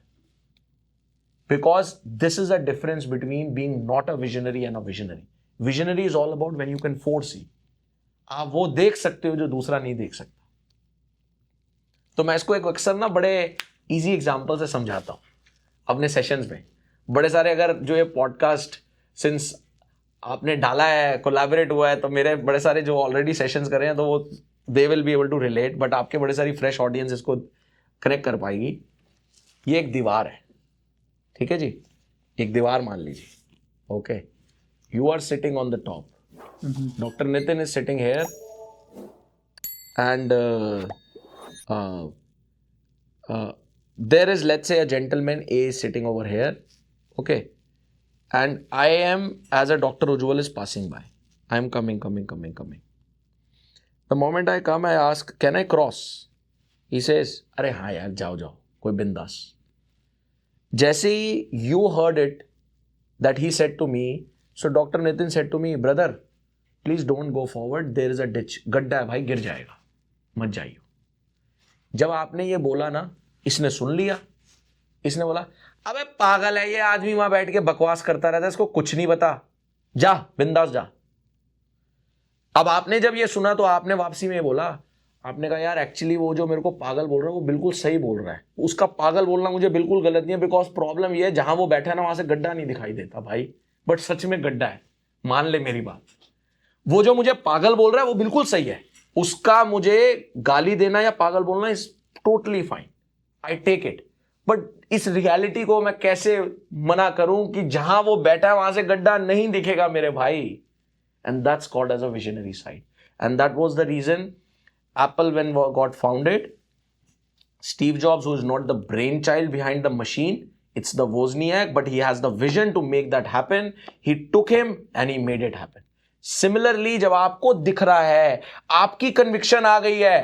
Because this is a difference between being not a visionary and a visionary. Visionary is all about when you can foresee, आप वो देख सकते हो जो दूसरा नहीं देख सकता. तो मैं इसको एक अक्सर ना बड़े इजी एग्जांपल से समझाता हूं अपने सेशंस में. बड़े सारे, अगर जो ये पॉडकास्ट सिंस आपने डाला है, कोलैबोरेट हुआ है, तो मेरे बड़े सारे जो ऑलरेडी सेशंस कर रहे हैं, तो वो they will be able to relate, but आपके बड़े सारी फ्रेश ऑडियंस इसको कनेक्ट कर पाएगी. ये एक दीवार है, ठीक है जी, एक दीवार मान लीजिए. Okay, you are sitting on the top. Dr. Nitin is sitting here, and there is, let's say, a gentleman A is sitting over here, okay, and I am, as a Dr. Ujjwal is passing by, I am coming. The moment I come, I ask, can I cross? He says, अरे हाँ यार, जाओ, कोई बिंदास. जैसे ही you heard it, that he said to me, so Dr. Nitin said to me, brother, please don't go forward, there is a ditch, गड्ढा है भाई, गिर जाएगा, मत जाइयो। जब आपने ये बोला ना, इसने सुन लिया, इसने बोला अबे पागल है ये आदमी, वहां बैठ के बकवास करता रहता है, इसको कुछ नहीं पता, जा बिंदास जा। अब आपने जब ये सुना तो आपने वापसी में बोला, आपने कहा यार एक्चुअली वो जो मेरे को पागल बोल रहा है वो बिल्कुल सही बोल रहा है, उसका पागल बोलना मुझे बिल्कुल गलत नहीं है, बिकॉज प्रॉब्लम ये है जहां वो बैठा है ना वहां से गड्ढा नहीं दिखाई देता भाई, बट सच में गड्ढा है, मान ले मेरी बात। वो जो मुझे पागल बोल रहा है वो बिल्कुल सही है, उसका मुझे गाली देना या पागल बोलना is totally fine, I take it, but इस रियलिटी को मैं कैसे मना करूं कि जहां वो बैठा है वहां से गड्ढा नहीं दिखेगा मेरे भाई। And that's called as a visionary side, and that was the reason Apple when got founded, Steve Jobs, who is not the brainchild behind the machine, it's the Wozniak, but he has the vision to make that happen. He took him and he made it happen. Similarly, जब आपको दिख रहा है, आपकी conviction आ गई है,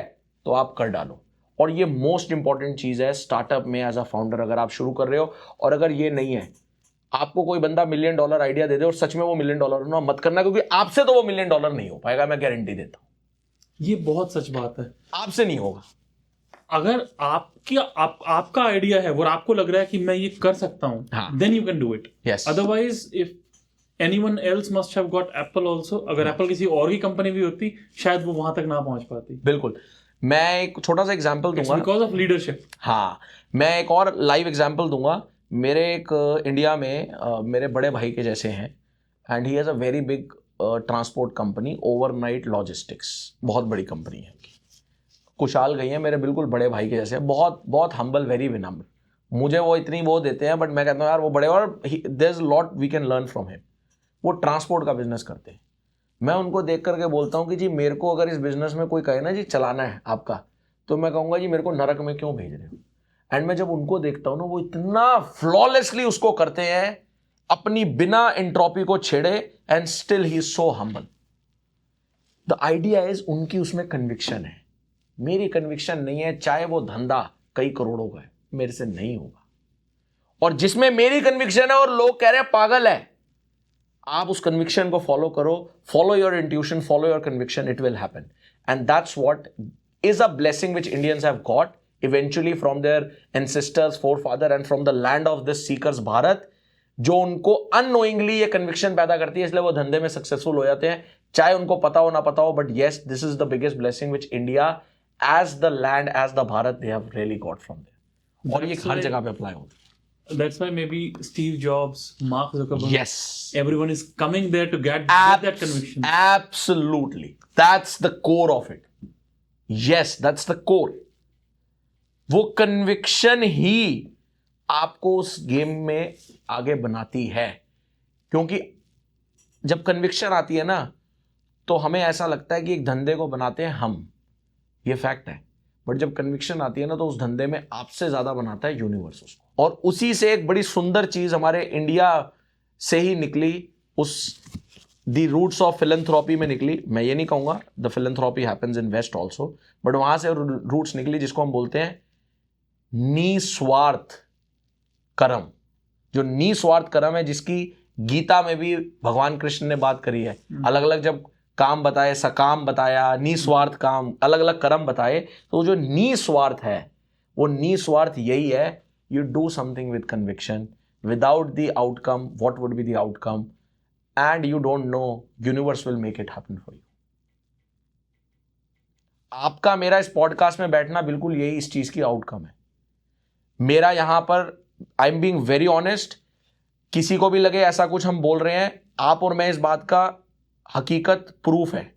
तो आप कर डालो। और ये मोस्ट इंपॉर्टेंट चीज है स्टार्टअप में एज अ फाउंडर, अगर आप शुरू कर रहे हो और अगर ये नहीं है, आपको कोई बंदा $1 मिलियन आइडिया दे दे और सच में वो $1 मिलियन होना मत करना, क्योंकि आपसे तो वो $1 मिलियन नहीं हो पाएगा, मैं गारंटी देता हूं। ये बहुत सच बात है, आपसे नहीं होगा। अगर आपका आइडिया है और आपको लग रहा है कि मैं ये कर सकता हूं, हाँ. Then you can do it. Yes. Otherwise if anyone else must have got Apple also, अगर एप्पल किसी और की कंपनी भी होती शायद वो वहां तक ना पहुंच पाती। बिल्कुल। मैं एक छोटा सा एग्जांपल दूंगा, बिकॉज ऑफ लीडरशिप। हाँ, मैं एक और लाइव एग्जांपल दूंगा। मेरे एक इंडिया में मेरे बड़े भाई के जैसे हैं, and he has a very big transport company, overnight logistics, बहुत बड़ी कंपनी है। कुशाल गई है, मेरे बिल्कुल बड़े भाई के जैसे, बहुत बहुत हम्बल, वेरी विनम्र। मुझे वो इतनी वो देते हैं, बट मैं कहता हूँ यार वो बड़े, और there is lot we can learn from him. वो ट्रांसपोर्ट का बिजनेस करते हैं। मैं उनको देख करके बोलता हूँ कि जी मेरे को अगर इस बिजनेस में कोई कहे ना जी चलाना है आपका, तो मैं कहूँगा जी मेरे को नरक में क्यों भेज रहे हो। एंड मैं जब उनको देखता हूँ ना, वो इतना फ्लॉलेसली उसको करते हैं, अपनी बिना एंट्रोपी को छेड़े, and still he is so humble. The idea is उनकी उसमें कन्विक्शन है, मेरी कन्विक्शन नहीं है, चाहे वो धंधा कई करोड़ों का है, मेरे से नहीं होगा। और जिसमें मेरी कन्विक्शन है और लोग कह रहे हैं पागल है, आप उस कन्विक्शन को फॉलो करो, follow your intuition, follow your conviction, it will happen. And that's what is a blessing which Indians have got eventually from their ancestors, forefather, and from the land of this seekers Bharat, जो उनको unknowingly ये conviction पैदा करती है, इसलिए वो धंधे में सक्सेसफुल हो जाते हैं, चाहे उनको पता हो ना पता हो। But yes, this is the biggest blessing which India as the land, as the Bharat, they have really got from there. और ये हर जगह पे अप्लाई होता है। That's why maybe Steve Jobs, Mark Zuckerberg, Yes, everyone is coming there to get that conviction. Absolutely, that's the core of it. Yes, that's the core. वो conviction ही आपको उस game में आगे बनाती है, क्योंकि जब कन्विक्शन आती है ना, तो हमें ऐसा लगता है कि एक धंधे को बनाते हैं हम, ये फैक्ट है, बट जब कन्विक्शन आती है ना, तो उस धंधे में आपसे ज्यादा बनाता है यूनिवर्स उसको। और उसी से एक बड़ी सुंदर चीज हमारे इंडिया से ही निकली, उस दी रूट्स ऑफ फिलैंथ्रोपी में निकली। मैं ये नहीं कहूंगा the philanthropy happens in west also, but वहां से रूट्स निकली जिसको हम बोलते हैं निस्वार्थ कर्म। जो निस्वार्थ कर्म है, जिसकी गीता में भी भगवान कृष्ण ने बात करी है, अलग अलग जब काम बताए, सकाम बताया, निस्वार्थ काम, अलग अलग कर्म बताए, तो जो निस्वार्थ है, वो निस्वार्थ यही है, you do something with conviction without the outcome, what would be the outcome, and you don't know, universe will make it happen for you. आपका मेरा इस पॉडकास्ट में बैठना बिल्कुल यही इस चीज की आउटकम है। मेरा यहां पर, I am being very honest, किसी को भी लगे ऐसा कुछ हम बोल रहे हैं, आप और मैं इस बात का हकीकत प्रूफ है।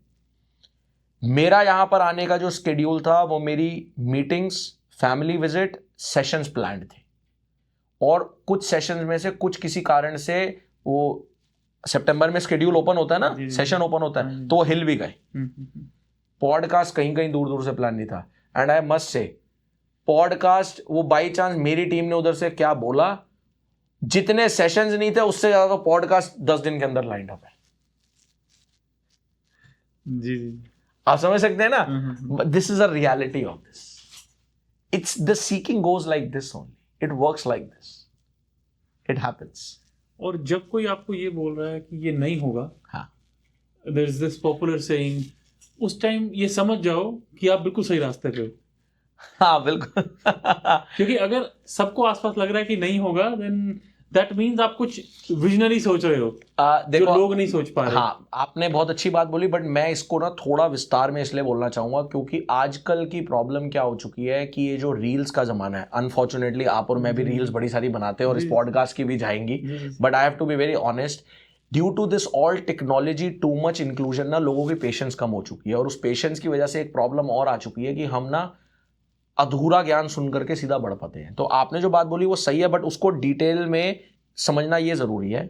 मेरा यहां पर आने का जो स्केड्यूल था, वो मेरी meetings, family visit, sessions planned थे, और कुछ सेशंस में से कुछ किसी कारण से, वो सितंबर में स्केड्यूल ओपन होता है ना, सेशन ओपन होता है, तो वो हिल भी गए। पॉडकास्ट कहीं कहीं दूर दूर से प्लान नहीं था, एंड आई मस्ट से पॉडकास्ट, वो बाई चांस मेरी टीम ने उधर से क्या बोला, जितने सेशंस नहीं थे उससे ज्यादा तो पॉडकास्ट 10 दिन के अंदर लाइन अप है। जी, आप समझ सकते हैं ना, this is a reality of this, it's the seeking goes like this only, it works like this, it happens. और जब कोई आपको ये बोल रहा है कि ये नहीं होगा, हाँ, there is this popular saying, उस टाइम ये समझ जाओ कि आप बिल्कुल सही रास्ते पे हो। हाँ बिल्कुल। क्योंकि अगर सबको आसपास लग रहा है कि नहीं होगा, देन दैट मीन्स आप कुछ विजनरी सोच रहे हो जो देखो, लोग नहीं सोच पा रहे। हाँ आपने बहुत अच्छी बात बोली, बट मैं इसको ना थोड़ा विस्तार में इसलिए बोलना चाहूंगा क्योंकि आजकल की प्रॉब्लम क्या हो चुकी है कि ये जो रील्स का जमाना है, अनफॉर्चुनेटली आप और मैं भी रील्स बड़ी सारी बनाते हैं और इस जी। पॉडकास्ट की भी जाएंगी, जी। But I have to be very honest, due to this all technology, too much inclusion ना, लोगों की पेशेंस कम हो चुकी है और उस पेशेंस की वजह से एक प्रॉब्लम और आ चुकी है कि हम ना अधूरा ज्ञान सुन करके सीधा बढ़ पाते हैं। तो आपने जो बात बोली वो सही है, बट उसको डिटेल में समझना ये जरूरी है।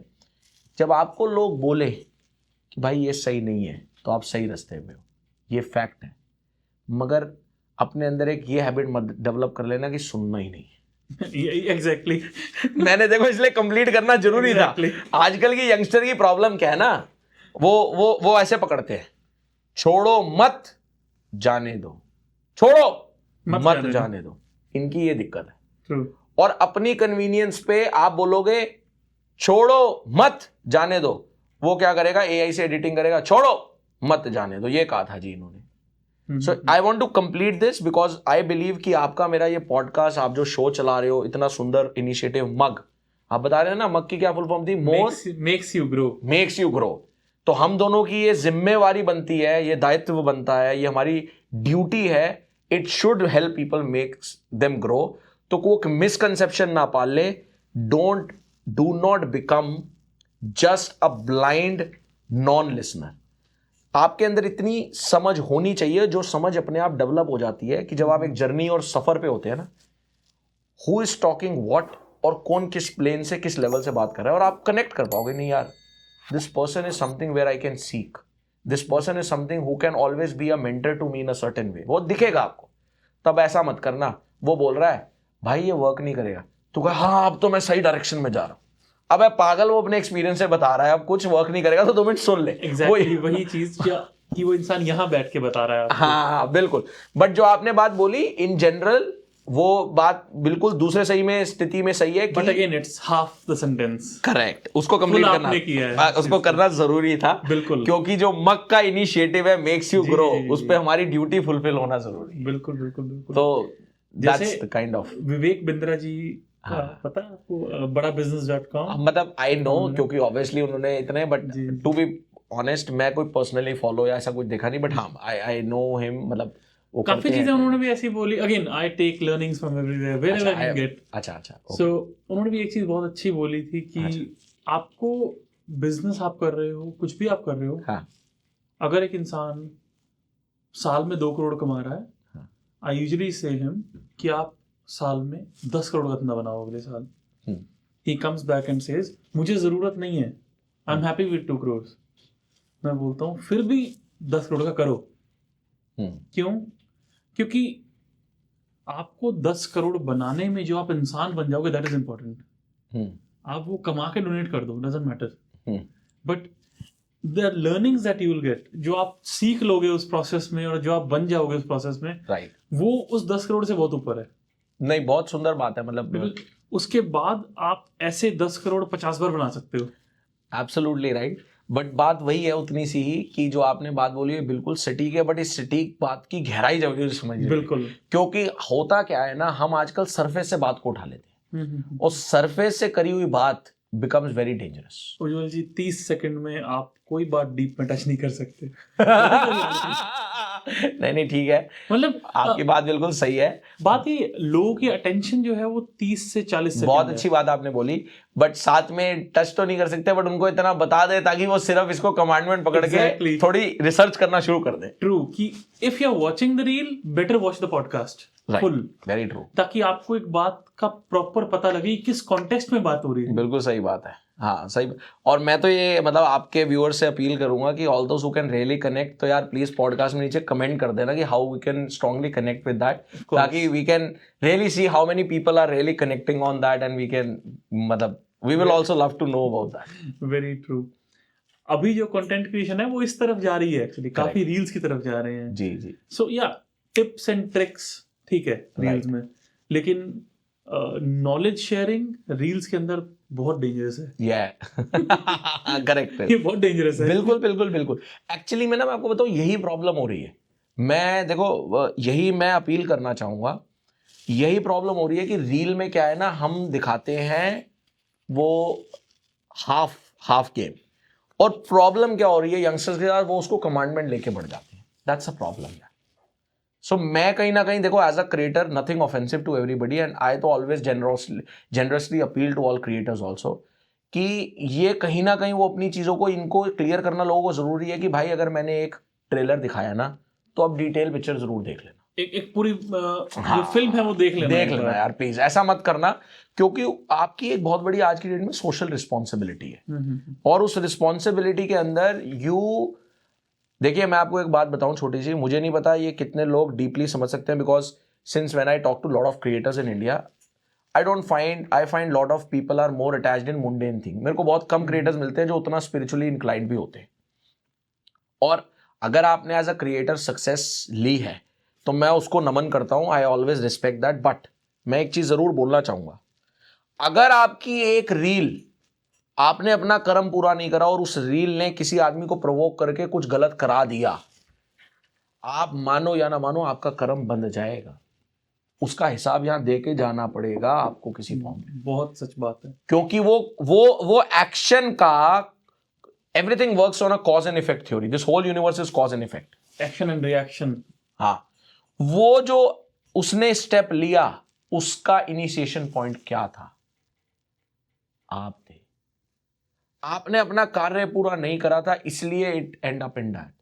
जब आपको लोग बोले कि भाई ये सही नहीं है तो आप सही रास्ते में हो, ये फैक्ट है, मगर अपने अंदर एक ये हैबिट मत डेवलप कर लेना कि सुनना ही नहीं है। एग्जैक्टली। मैंने देखो इसलिए कंप्लीट करना जरूरी था। आजकल की यंगस्टर की प्रॉब्लम क्या है ना, वो ऐसे पकड़ते हैं, छोड़ो मत जाने दो, छोड़ो मत जाने दो। इनकी ये दिक्कत है। True. और अपनी कन्वीनियंस पे आप बोलोगे छोड़ो मत जाने दो, वो क्या करेगा, एआई से एडिटिंग करेगा, छोड़ो मत जाने दो, ये कहा था जी इन्होंने। So I want to complete this because I believe कि आपका मेरा ये पॉडकास्ट, आप जो शो चला रहे हो, इतना सुंदर इनिशिएटिव मग, आप बता रहे हैं ना मग की क्या फुल फॉर्म थी, more makes you grow, makes you grow. तो हम दोनों की ये जिम्मेवारी बनती है, ये दायित्व बनता है, ये हमारी ड्यूटी है, it should help people makes them grow. तो कोई मिसकंसेप्शन ना पाल ले, do not become just a blind non listener. आपके अंदर इतनी समझ होनी चाहिए, जो समझ अपने आप डेवलप हो जाती है कि जब आप एक जर्नी और सफर पे होते हैं ना, हु इज टॉकिंग व्हाट, और कौन किस प्लेन से किस लेवल से बात कर रहा है, और आप कनेक्ट कर पाओगे, नहीं यार this person is something where I can seek, this person is something who can always be a mentor to me in a certain way, वो दिखेगा आपको। तब ऐसा मत करना, वो बोल रहा है भाई ये वर्क नहीं करेगा, तू कहा हाँ अब तो मैं सही डायरेक्शन में जा रहा हूं, अब पागल वो अपने एक्सपीरियंस से बता रहा है, अब कुछ वर्क नहीं करेगा तो 2 मिनट सुन ले। Exactly, वही चीज कि वो इंसान यहाँ बैठ के बता रहा है आपको। हाँ बिल्कुल। बट जो आपने बात बोली इन जनरल, वो बात बिल्कुल दूसरे सही में स्थिति में सही है कि, but again it's half the sentence. Correct, उसको कंप्लीट करना किया है, उसको करना जरूरी था, बिल्कुल, क्योंकि जो मग का इनिशिएटिव है मेक्स यू ग्रो, उस पे हमारी ड्यूटी फुलफिल होना जरूरी है। बिल्कुल बिल्कुल बिल्कुल। तो that's the kind of. Vivek Bindra ji का पता है आपको, बड़ा business.com? मतलब आई नो, क्योंकि ऑब्वियसली उन्होंने इतने, बट टू बी ऑनेस्ट मैं कोई पर्सनली फॉलो या ऐसा कुछ देखा नहीं, बट हाँ आई नो हिम, मतलब वो काफी चीजें उन्होंने भी ऐसी बोली। Again I take learnings from everywhere where I can get. अच्छा सो उन्होंने भी एक चीज बहुत अच्छी बोली थी कि आपको बिजनेस आप कर रहे हो, कुछ भी आप कर रहे हो, हाँ, अगर एक इंसान साल में 2 करोड़ कमा रहा है, आई यूजुअली से हिम कि आप साल में 10 करोड़ का धंधा बनाओ अगले साल। He comes back and says मुझे जरूरत नहीं है, I am happy with 2 crore. मैं बोलता हूँ फिर भी 10 करोड़ का करो। क्यों? क्योंकि आपको 10 करोड़ बनाने में जो आप इंसान बन जाओगे, दैट इज इंपॉर्टेंट। आप वो कमा के डोनेट कर दो, doesn't matter, but the learnings that you will get, जो आप सीख लोगे उस प्रोसेस में और जो आप बन जाओगे उस प्रोसेस में, राइट, वो उस 10 करोड़ से बहुत ऊपर है। नहीं, बहुत सुंदर बात है, मतलब उसके बाद आप ऐसे 10 करोड़ 50 बार बना सकते हो। Absolutely right. बट बात वही है उतनी सी ही कि जो आपने बात बोली है बिल्कुल सटीक है, बट इस सटीक बात की गहराई जरूरी समझिए। बिल्कुल, क्योंकि होता क्या है ना, हम आजकल सरफेस से बात को उठा लेते हैं और सरफेस से करी हुई बात बिकम्स वेरी डेंजरस। उज्ज्वल जी 30 सेकंड में आप कोई बात डीप में टच नहीं कर सकते। नहीं ठीक है, मतलब आपकी बात बिल्कुल सही है। बात ये, लोगों की अटेंशन जो है वो 30 से 40 सेकंड बहुत अच्छी बात आपने बोली, बट साथ में टच तो नहीं कर सकते, बट उनको इतना बता दे ताकि वो सिर्फ इसको कमांडमेंट पकड़ के थोड़ी रिसर्च करना शुरू कर दे। ट्रू, कि if you are watching the reel, better watch the podcast full. Very true, ताकि आपको एक बात का प्रॉपर पता लगे किस कॉन्टेक्स्ट में बात हो रही है। बिल्कुल सही बात है, हाँ सही। और मैं तो ये मतलब आपके व्यूअर्स से अपील करूंगा कि all those who can really connect, तो यार प्लीज पॉडकास्ट में नीचे कमेंट कर देना कि how we can strongly connect with that, ताकि we can really see how many people are really connecting on that, and we can, मतलब we will also love to know about that. Very true. अभी जो content creation है वो इस तरफ जा रही है, एक्चुअली काफी रील्स की तरफ जा रहे हैं। जी जी। सो या टिप्स एंड ट्रिक्स ठीक है रील्स में, लेकिन नॉलेज शेयरिंग रील्स के अंदर बहुत डेंजरस है। करेक्ट ये बहुत डेंजरस है। बिल्कुल बिल्कुल बिल्कुल। एक्चुअली मैं आपको बताऊं यही प्रॉब्लम हो रही है। मैं देखो यही मैं अपील करना चाहूंगा, यही प्रॉब्लम हो रही है कि रील में क्या है ना, हम दिखाते हैं वो हाफ गेम, और प्रॉब्लम क्या हो रही है यंगस्टर्स के साथ, वो उसको कमांडमेंट लेके बढ़ जाते हैं। दैट्स अ प्रॉब्लम यार। सो मैं कहीं ना कहीं देखो as a creator, nothing offensive to everybody, and I तो always generously appeal to all creators also, कि ये कहीं ना कहीं वो अपनी चीज़ों को इनको क्लियर करना लोगों को ज़रूरी है कि भाई अगर मैंने एक ट्रेलर दिखाया ना, तो अब डिटेल पिक्चर ज़रूर देख लेना। एक पूरी जो फिल्म है वो देख लेना यार प्लीज, ऐसा मत करना, क्योंकि आपकी एक बहुत बड़ी आज की डेट में सोशल रिस्पॉन्सिबिलिटी है, और उस रिस्पॉन्सिबिलिटी के अंदर देखिए मैं आपको एक बात बताऊं छोटी सी, मुझे नहीं पता ये कितने लोग डीपली समझ सकते हैं, because since when I talk to lot of creators in India, I find lot of people are more attached in mundane thing. मेरे को बहुत कम क्रिएटर्स मिलते हैं जो उतना स्पिरिचुअली इंक्लाइंड भी होते हैं। और अगर आपने एज अ क्रिएटर सक्सेस ली है तो मैं उसको नमन करता हूं, I always respect that. But मैं एक चीज जरूर बोलना चाहूंगा, अगर आपकी एक रील, आपने अपना कर्म पूरा नहीं करा और उस रील ने किसी आदमी को प्रोवोक करके कुछ गलत करा दिया, आप मानो या ना मानो आपका कर्म बंद जाएगा, उसका हिसाब यहां दे के जाना पड़ेगा आपको किसी फॉर्म में। बहुत सच बात है, क्योंकि वो एक्शन का, everything works on a cause and effect theory, this whole universe is cause and effect, action and reaction. हाँ, वो जो उसने स्टेप लिया, उसका इनिशिएशन पॉइंट क्या था? आप थे। आपने अपना कार्य पूरा नहीं करा था, इसलिए it and up in that.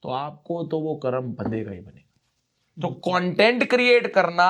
तो आपको तो वो कर्म बंधेगा ही बनेगा। तो कंटेंट क्रिएट करना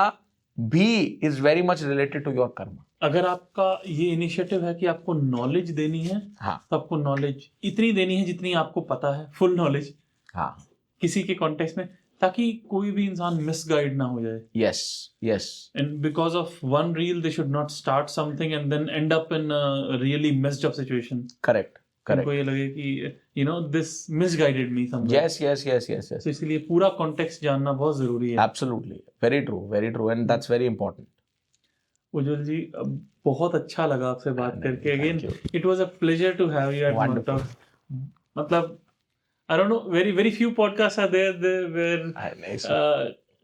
भी is very much related to your karma. अगर आपका ये इनिशिएटिव है कि आपको नॉलेज देनी है, हाँ, तो आपको नॉलेज इतनी देनी है जितनी आपको पता है, फुल नॉलेज, हाँ, किसी के कॉन्टेक्स्ट में, ताकि कोई भी इंसान मिसगाइड ना हो जाए। Yes yes. And because of one reel, they should not start something and then end up in a really messed up situation. Correct उनको ये लगे कि this misguided me somewhere. yes. तो इसलिए पूरा context जानना बहुत जरूरी है। Absolutely, very true, and that's very important. उज्जवल जी, बहुत अच्छा लगा आपसे बात करके। Thank Again, you. it was a pleasure to have you at Wonderful. Montauk. मतलब I don't know, very few podcasts are there where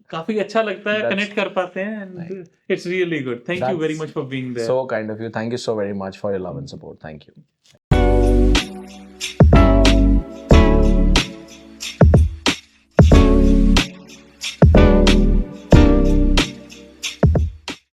काफी अच्छा लगता है, कनेक्ट कर पाते हैं, and it's really good. Thank you very much for being there. So kind of you. Thank you so very much for your love and support. Thank you.